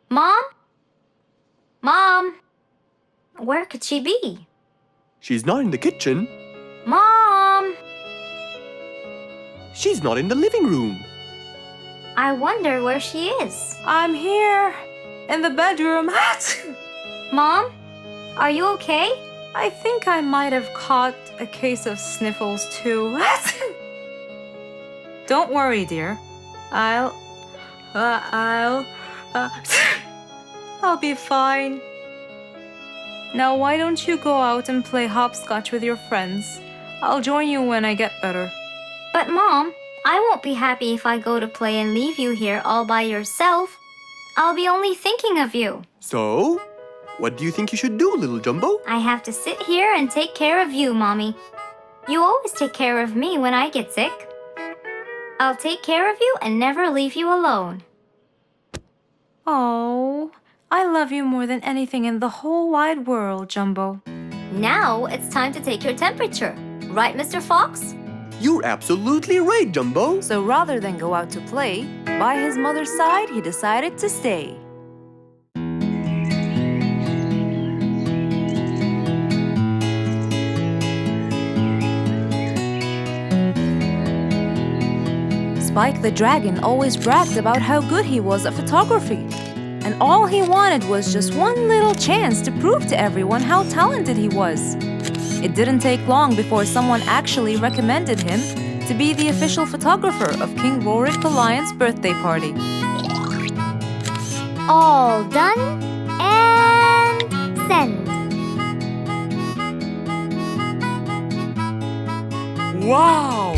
Mom? Mom? Where could she be? She's not in the kitchen. Mom! She's not in the living room. I wonder where she is. I'm here, in the bedroom. Mom? Are you okay? I think I might have caught a case of sniffles too. Don't worry, dear. I'll be fine. Now why don't you go out and play hopscotch with your friends? I'll join you when I get better. But Mom, I won't be happy if I go to play and leave you here all by yourself. I'll be only thinking of you. So, what do you think you should do, little Jumbo? I have to sit here and take care of you, Mommy. You always take care of me when I get sick. I'll take care of you and never leave you alone. Oh, I love you more than anything in the whole wide world, Jumbo. Now it's time to take your temperature. Right, Mr. Fox? You're absolutely right, Jumbo. So rather than go out to play, by his mother's side, he decided to stay. Spike the dragon always bragged about how good he was at photography. And all he wanted was just one little chance to prove to everyone how talented he was. It didn't take long before someone actually recommended him to be the official photographer of King Rorik the Lion's birthday party. All done and send. Wow!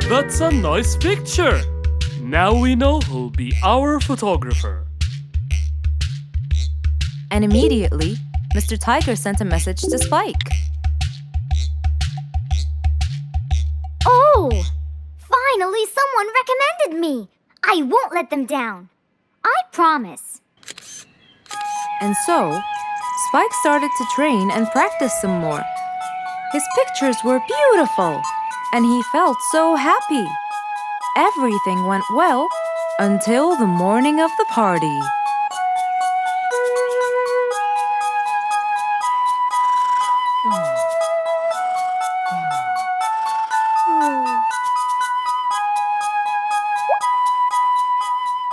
That's a nice picture! Now we know who'll be our photographer. And immediately, Mr. Tiger sent a message to Spike. Oh! Finally, someone recommended me. I won't let them down. I promise. And so, Spike started to train and practice some more. His pictures were beautiful, and he felt so happy. Everything went well until the morning of the party.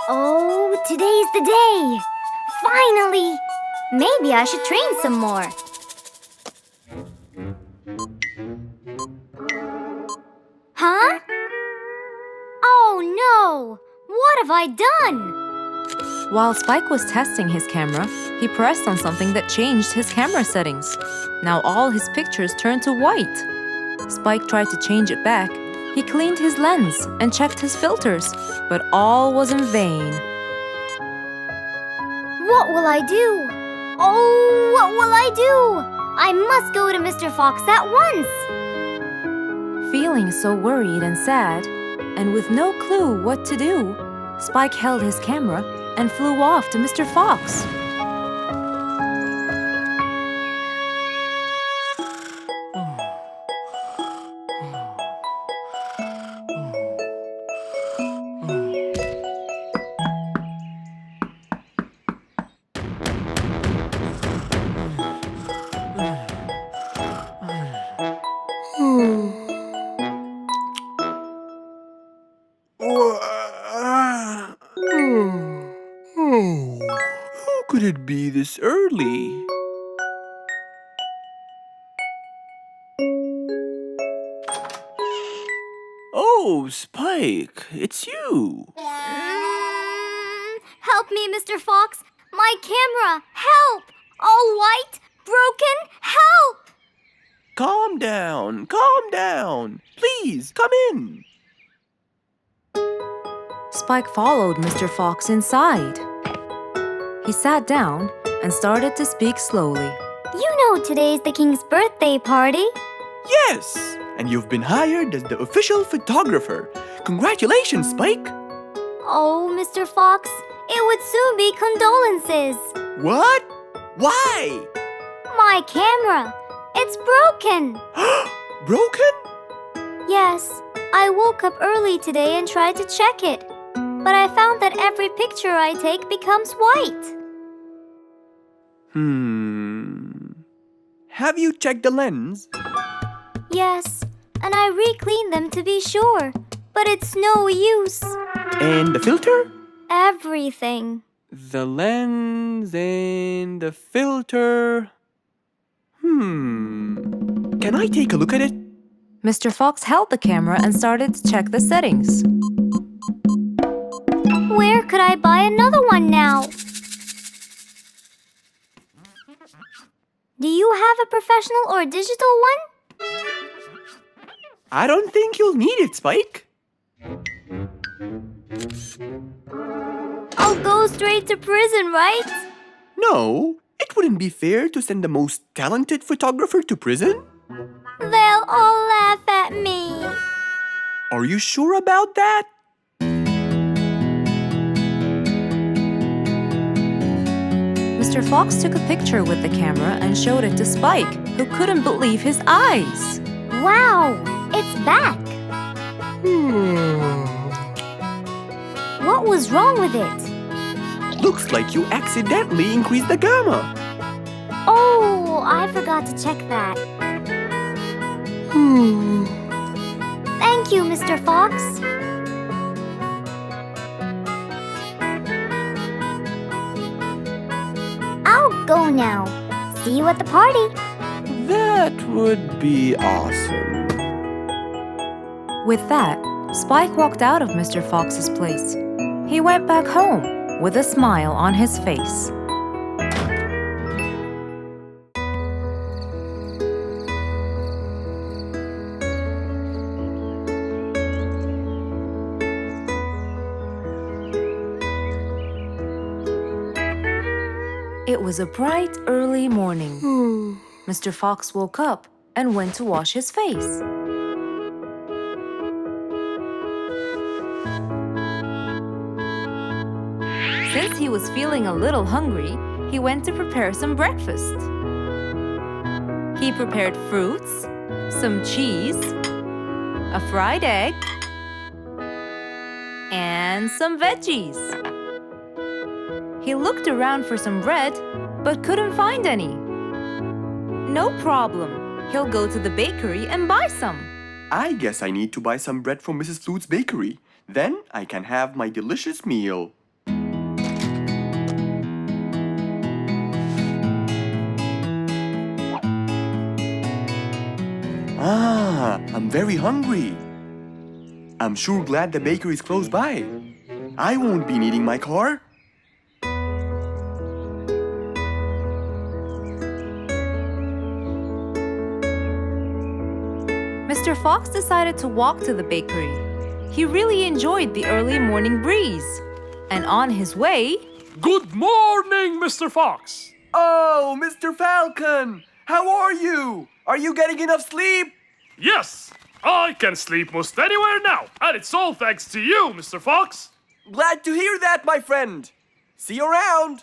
Oh, today's the day. Finally! Maybe I should train some more. Huh? Oh no! What have I done? While Spike was testing his camera, he pressed on something that changed his camera settings. Now all his pictures turned to white. Spike tried to change it back. He cleaned his lens and checked his filters, but all was in vain. What will I do? Oh, what will I do? I must go to Mr. Fox at once. Feeling so worried and sad, and with no clue what to do, Spike held his camera and flew off to Mr. Fox. Who could it be this early? Oh, Spike, it's you. Help me, Mr. Fox. My camera. Help! All white, broken. Help! Calm down, calm down. Please, come in. Spike followed Mr. Fox inside. He sat down and started to speak slowly. You know today's the king's birthday party. Yes, and you've been hired as the official photographer. Congratulations, Spike. Oh, Mr. Fox, it would soon be condolences. What? Why? My camera. It's broken. Broken? Yes, I woke up early today and tried to check it. But I found that every picture I take becomes white. Have you checked the lens? Yes, and I re-cleaned them to be sure. But it's no use. And the filter? Everything. The lens and the filter. Can I take a look at it? Mr. Fox held the camera and started to check the settings. Where could I buy another one now? Do you have a professional or digital one? I don't think you'll need it, Spike. I'll go straight to prison, right? No, it wouldn't be fair to send the most talented photographer to prison. They'll all laugh at me. Are you sure about that? Mr. Fox took a picture with the camera and showed it to Spike, who couldn't believe his eyes. Wow, it's back. What was wrong with it? Looks like you accidentally increased the gamma. Oh, I forgot to check that. Thank you, Mr. Fox. go now. See you at the party. That would be awesome. With that, Spike walked out of Mr. Fox's place. He went back home with a smile on his face. It was a bright, early morning. Mr. Fox woke up and went to wash his face. Since he was feeling a little hungry, he went to prepare some breakfast. He prepared fruits, some cheese, a fried egg, and some veggies. He looked around for some bread, but couldn't find any. No problem. He'll go to the bakery and buy some. I guess I need to buy some bread from Mrs. Flute's bakery. Then I can have my delicious meal. I'm very hungry. I'm sure glad the bakery is close by. I won't be needing my car. Mr. Fox decided to walk to the bakery. He really enjoyed the early morning breeze. And on his way... Good morning, Mr. Fox! Oh, Mr. Falcon! How are you? Are you getting enough sleep? Yes, I can sleep most anywhere now, and it's all thanks to you, Mr. Fox. Glad to hear that, my friend. See you around.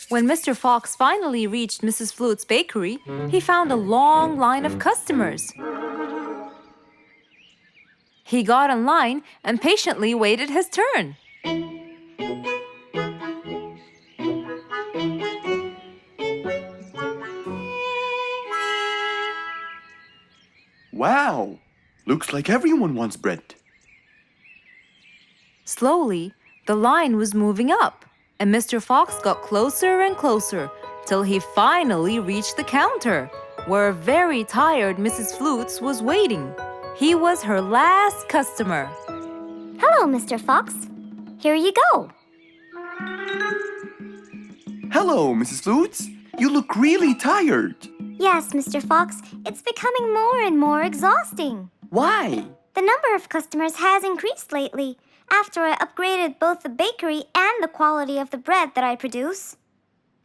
When Mr. Fox finally reached Mrs. Flute's bakery, he found a long line of customers. He got in line and patiently waited his turn. Wow, looks like everyone wants bread. Slowly, the line was moving up, and Mr. Fox got closer and closer till he finally reached the counter, where a very tired Mrs. Flutes was waiting. He was her last customer. Hello, Mr. Fox. Here you go. Hello, Mrs. Flutes. You look really tired. Yes, Mr. Fox, it's becoming more and more exhausting. Why? The number of customers has increased lately after I upgraded both the bakery and the quality of the bread that I produce.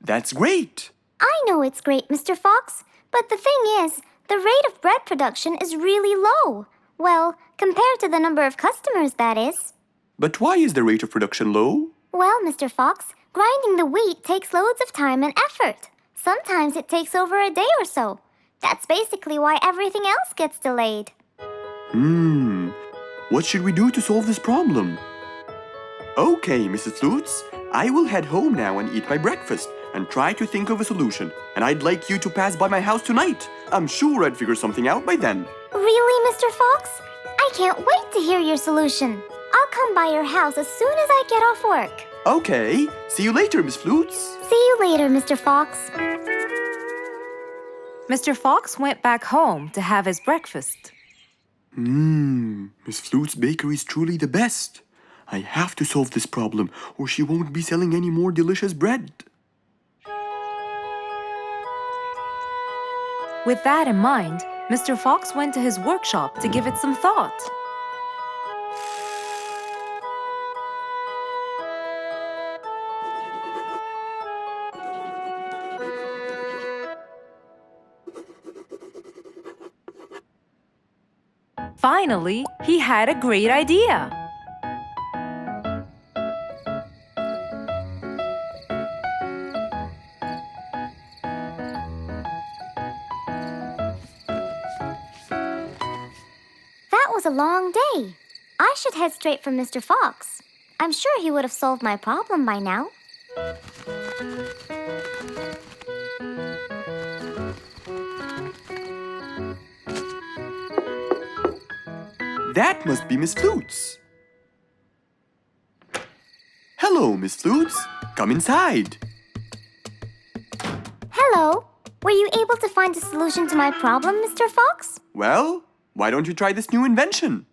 That's great. I know it's great, Mr. Fox, but the thing is, the rate of bread production is really low. Well, compared to the number of customers, that is. But why is the rate of production low? Well, Mr. Fox, grinding the wheat takes loads of time and effort. Sometimes it takes over a day or so. That's basically why everything else gets delayed. What should we do to solve this problem? Okay, Mrs. Flutes, I will head home now and eat my breakfast and try to think of a solution. And I'd like you to pass by my house tonight. I'm sure I'd figure something out by then. Really, Mr. Fox? I can't wait to hear your solution. I'll come by your house as soon as I get off work. Okay, see you later, Miss Flutes. See you later, Mr. Fox. Mr. Fox went back home to have his breakfast. Miss Flute's bakery is truly the best. I have to solve this problem, or she won't be selling any more delicious bread. With that in mind, Mr. Fox went to his workshop to give it some thought. Finally, he had a great idea. That was a long day. I should head straight for Mr. Fox. I'm sure he would have solved my problem by now. That must be Miss Flutes. Hello, Miss Flutes. Come inside. Hello. Were you able to find a solution to my problem, Mr. Fox? Well, why don't you try this new invention?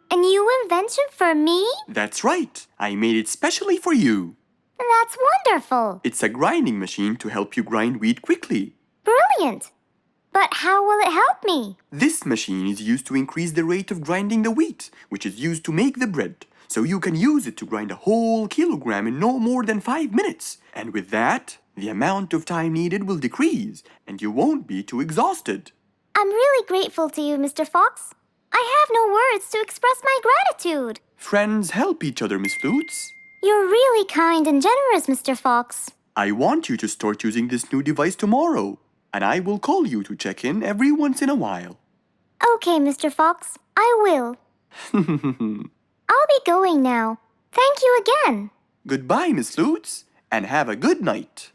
A new invention for me? That's right. I made it specially for you. That's wonderful. It's a grinding machine to help you grind wheat quickly. Brilliant. But how will it help me? This machine is used to increase the rate of grinding the wheat, which is used to make the bread. So you can use it to grind a whole kilogram in no more than 5 minutes. And with that, the amount of time needed will decrease, and you won't be too exhausted. I'm really grateful to you, Mr. Fox. I have no words to express my gratitude. Friends help each other, Miss Flutes. You're really kind and generous, Mr. Fox. I want you to start using this new device tomorrow, and I will call you to check in every once in a while. Okay, Mr. Fox, I will. I'll be going now. Thank you again. Goodbye, Miss Flutes, and have a good night.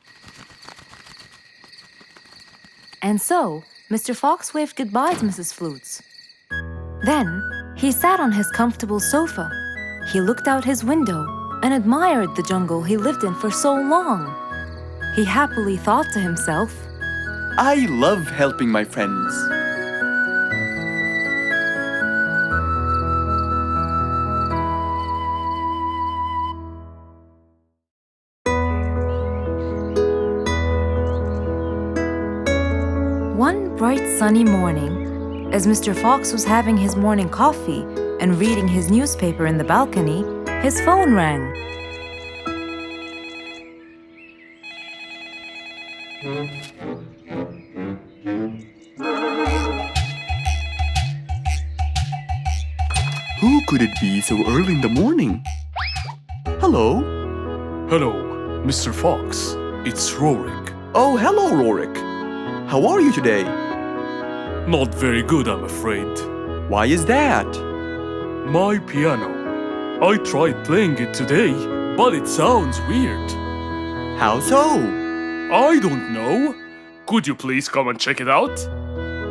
And so, Mr. Fox waved goodbye to Mrs. Flutes. Then, he sat on his comfortable sofa. He looked out his window and admired the jungle he lived in for so long. He happily thought to himself, I love helping my friends. One bright sunny morning, as Mr. Fox was having his morning coffee and reading his newspaper in the balcony, his phone rang. Who could it be so early in the morning? Hello? Hello, Mr. Fox. It's Rorik. Oh, hello, Rorik. How are you today? Not very good, I'm afraid. Why is that? My piano. I tried playing it today, but it sounds weird. How so? I don't know. Could you please come and check it out?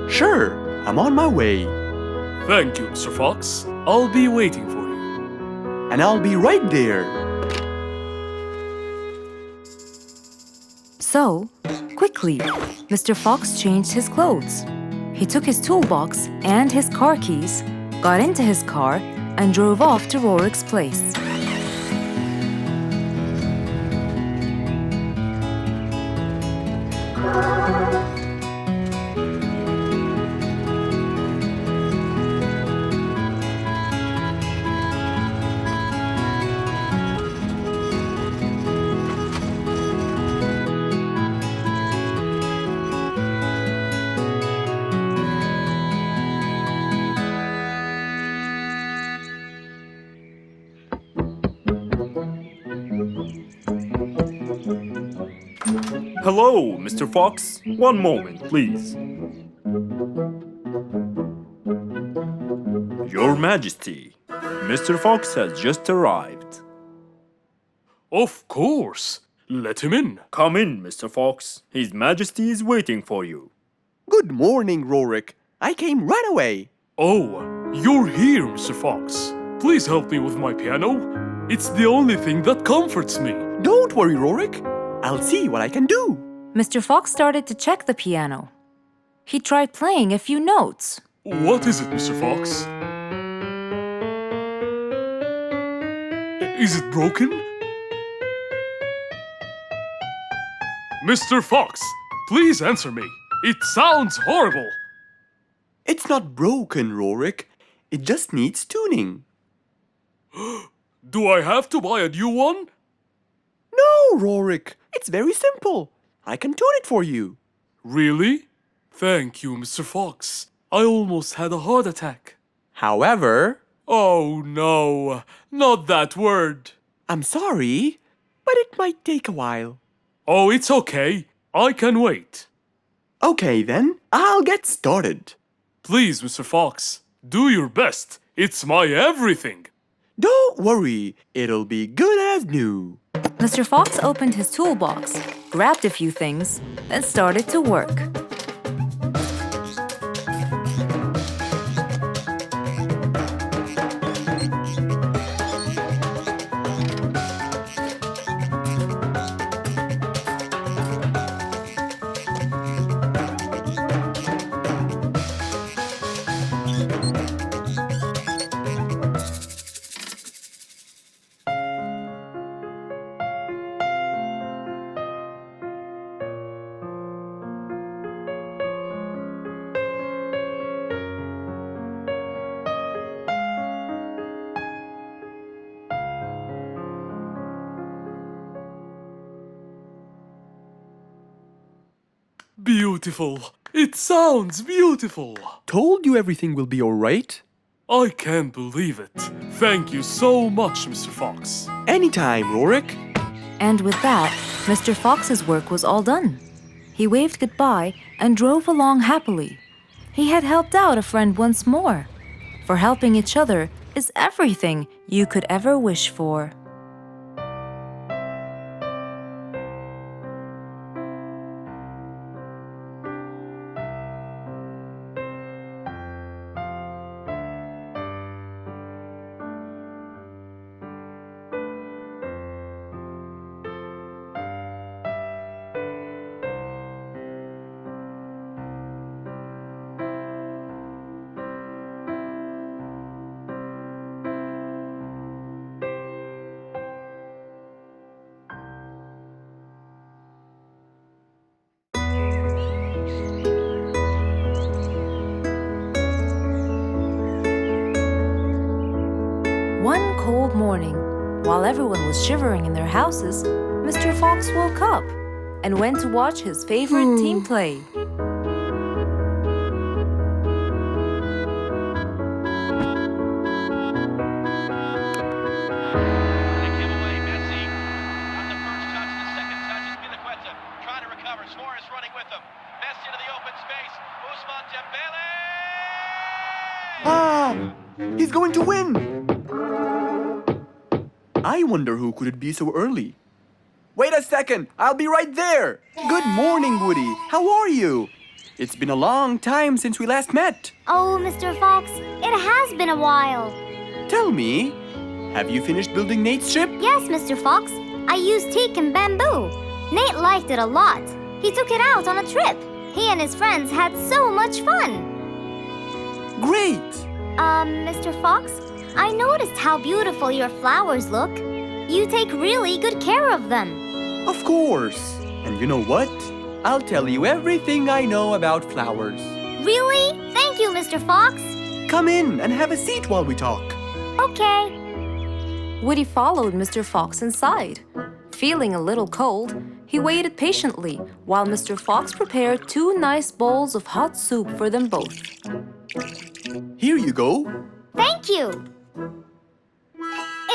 Sure, I'm on my way. Thank you, Mr. Fox. I'll be waiting for you. And I'll be right there. So, quickly, Mr. Fox changed his clothes. He took his toolbox and his car keys, got into his car, and drove off to Rorik's place. Hello, Mr. Fox. One moment, please. Your Majesty, Mr. Fox has just arrived. Of course. Let him in. Come in, Mr. Fox. His Majesty is waiting for you. Good morning, Rorik. I came right away. Oh, you're here, Mr. Fox. Please help me with my piano. It's the only thing that comforts me. Don't worry, Rorik. I'll see what I can do. Mr. Fox started to check the piano. He tried playing a few notes. What is it, Mr. Fox? Is it broken? Mr. Fox, please answer me. It sounds horrible. It's not broken, Rorik. It just needs tuning. Do I have to buy a new one? No, Rorik. It's very simple. I can tune it for you. Really? Thank you, Mr. Fox. I almost had a heart attack. However... Oh no, not that word. I'm sorry, but it might take a while. Oh, it's okay. I can wait. Okay then, I'll get started. Please, Mr. Fox, do your best. It's my everything. Don't worry, it'll be good as new. Mr. Fox opened his toolbox, grabbed a few things, and started to work. beautiful. It sounds beautiful. Told you everything will be alright. I can't believe it. Thank you so much, Mr. Fox. Anytime, Rorik. And with that, Mr. Fox's work was all done. He waved goodbye and drove along happily. He had helped out a friend once more. For helping each other is everything you could ever wish for. One cold morning, while everyone was shivering in their houses, Mr. Fox woke up and went to watch his favorite team play. He's going to win! I wonder who could it be so early? Wait a second, I'll be right there. Good morning, Woody. How are you? It's been a long time since we last met. Oh, Mr. Fox, it has been a while. Tell me, have you finished building Nate's ship? Yes, Mr. Fox. I used teak and bamboo. Nate liked it a lot. He took it out on a trip. He and his friends had so much fun. Great! Mr. Fox, I noticed how beautiful your flowers look. You take really good care of them. Of course. And you know what? I'll tell you everything I know about flowers. Really? Thank you, Mr. Fox. Come in and have a seat while we talk. Okay. Woody followed Mr. Fox inside. Feeling a little cold, he waited patiently while Mr. Fox prepared 2 nice bowls of hot soup for them both. Here you go. Thank you.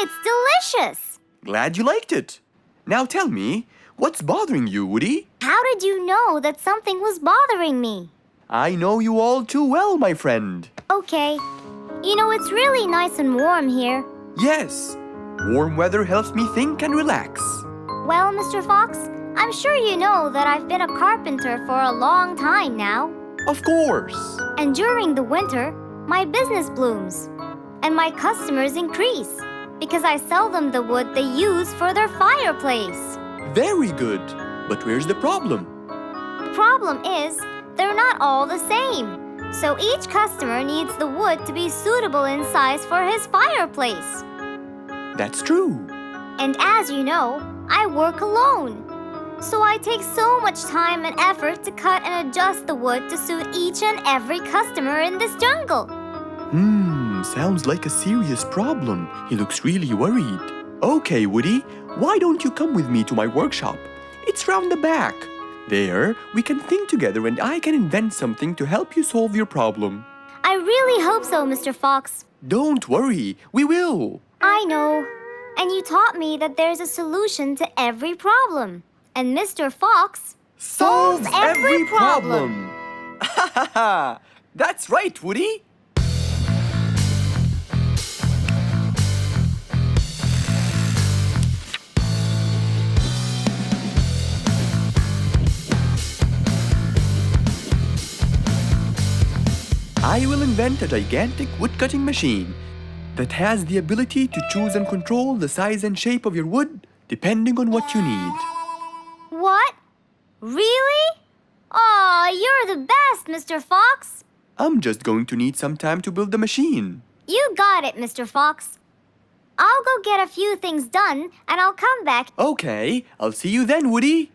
It's delicious. Glad you liked it. Now tell me, what's bothering you, Woody? How did you know that something was bothering me? I know you all too well, my friend. Okay. You know, it's really nice and warm here. Yes, warm weather helps me think and relax. Well, Mr. Fox, I'm sure you know that I've been a carpenter for a long time now. Of course. And during the winter, my business blooms. And my customers increase because I sell them the wood they use for their fireplace. Very good. But where's the problem? The problem is, they're not all the same. So each customer needs the wood to be suitable in size for his fireplace. That's true. And as you know, I work alone. So I take so much time and effort to cut and adjust the wood to suit each and every customer in this jungle. Sounds like a serious problem. He looks really worried. Okay, Woody, why don't you come with me to my workshop? It's round the back. There, we can think together and I can invent something to help you solve your problem. I really hope so, Mr. Fox. Don't worry, we will. I know. And you taught me that there's a solution to every problem. And Mr. Fox solves every problem. Ha ha ha! That's right, Woody. I will invent a gigantic wood-cutting machine that has the ability to choose and control the size and shape of your wood depending on what you need. What? Really? Aw, you're the best, Mr. Fox. I'm just going to need some time to build the machine. You got it, Mr. Fox. I'll go get a few things done and I'll come back. Okay, I'll see you then, Woody.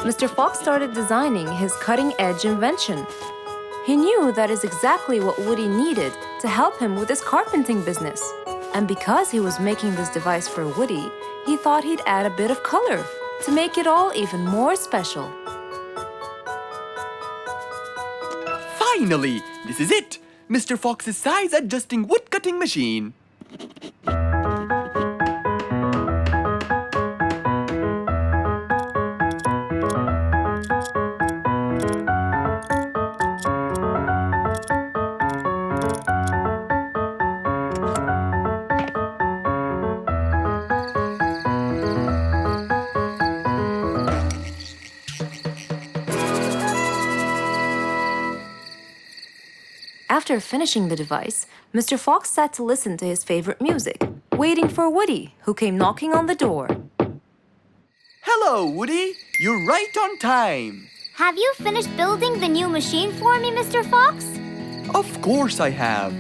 Mr. Fox started designing his cutting-edge invention. He knew that is exactly what Woody needed to help him with his carpenting business. And because he was making this device for Woody, he thought he'd add a bit of color to make it all even more special. Finally, this is it! Mr. Fox's size-adjusting wood-cutting machine. After finishing the device, Mr. Fox sat to listen to his favorite music, waiting for Woody, who came knocking on the door. Hello, Woody! You're right on time! Have you finished building the new machine for me, Mr. Fox? Of course I have.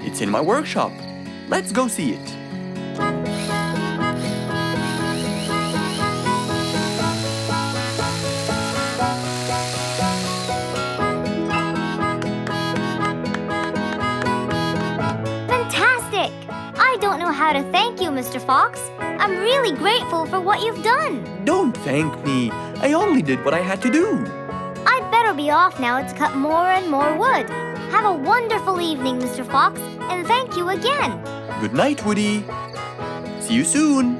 It's in my workshop. Let's go see it. Fantastic! I don't know how to thank you, Mr. Fox. I'm really grateful for what you've done. Don't thank me. I only did what I had to do. I'd better be off now to cut more and more wood. Have a wonderful evening, Mr. Fox, and thank you again. Good night, Woody. See you soon.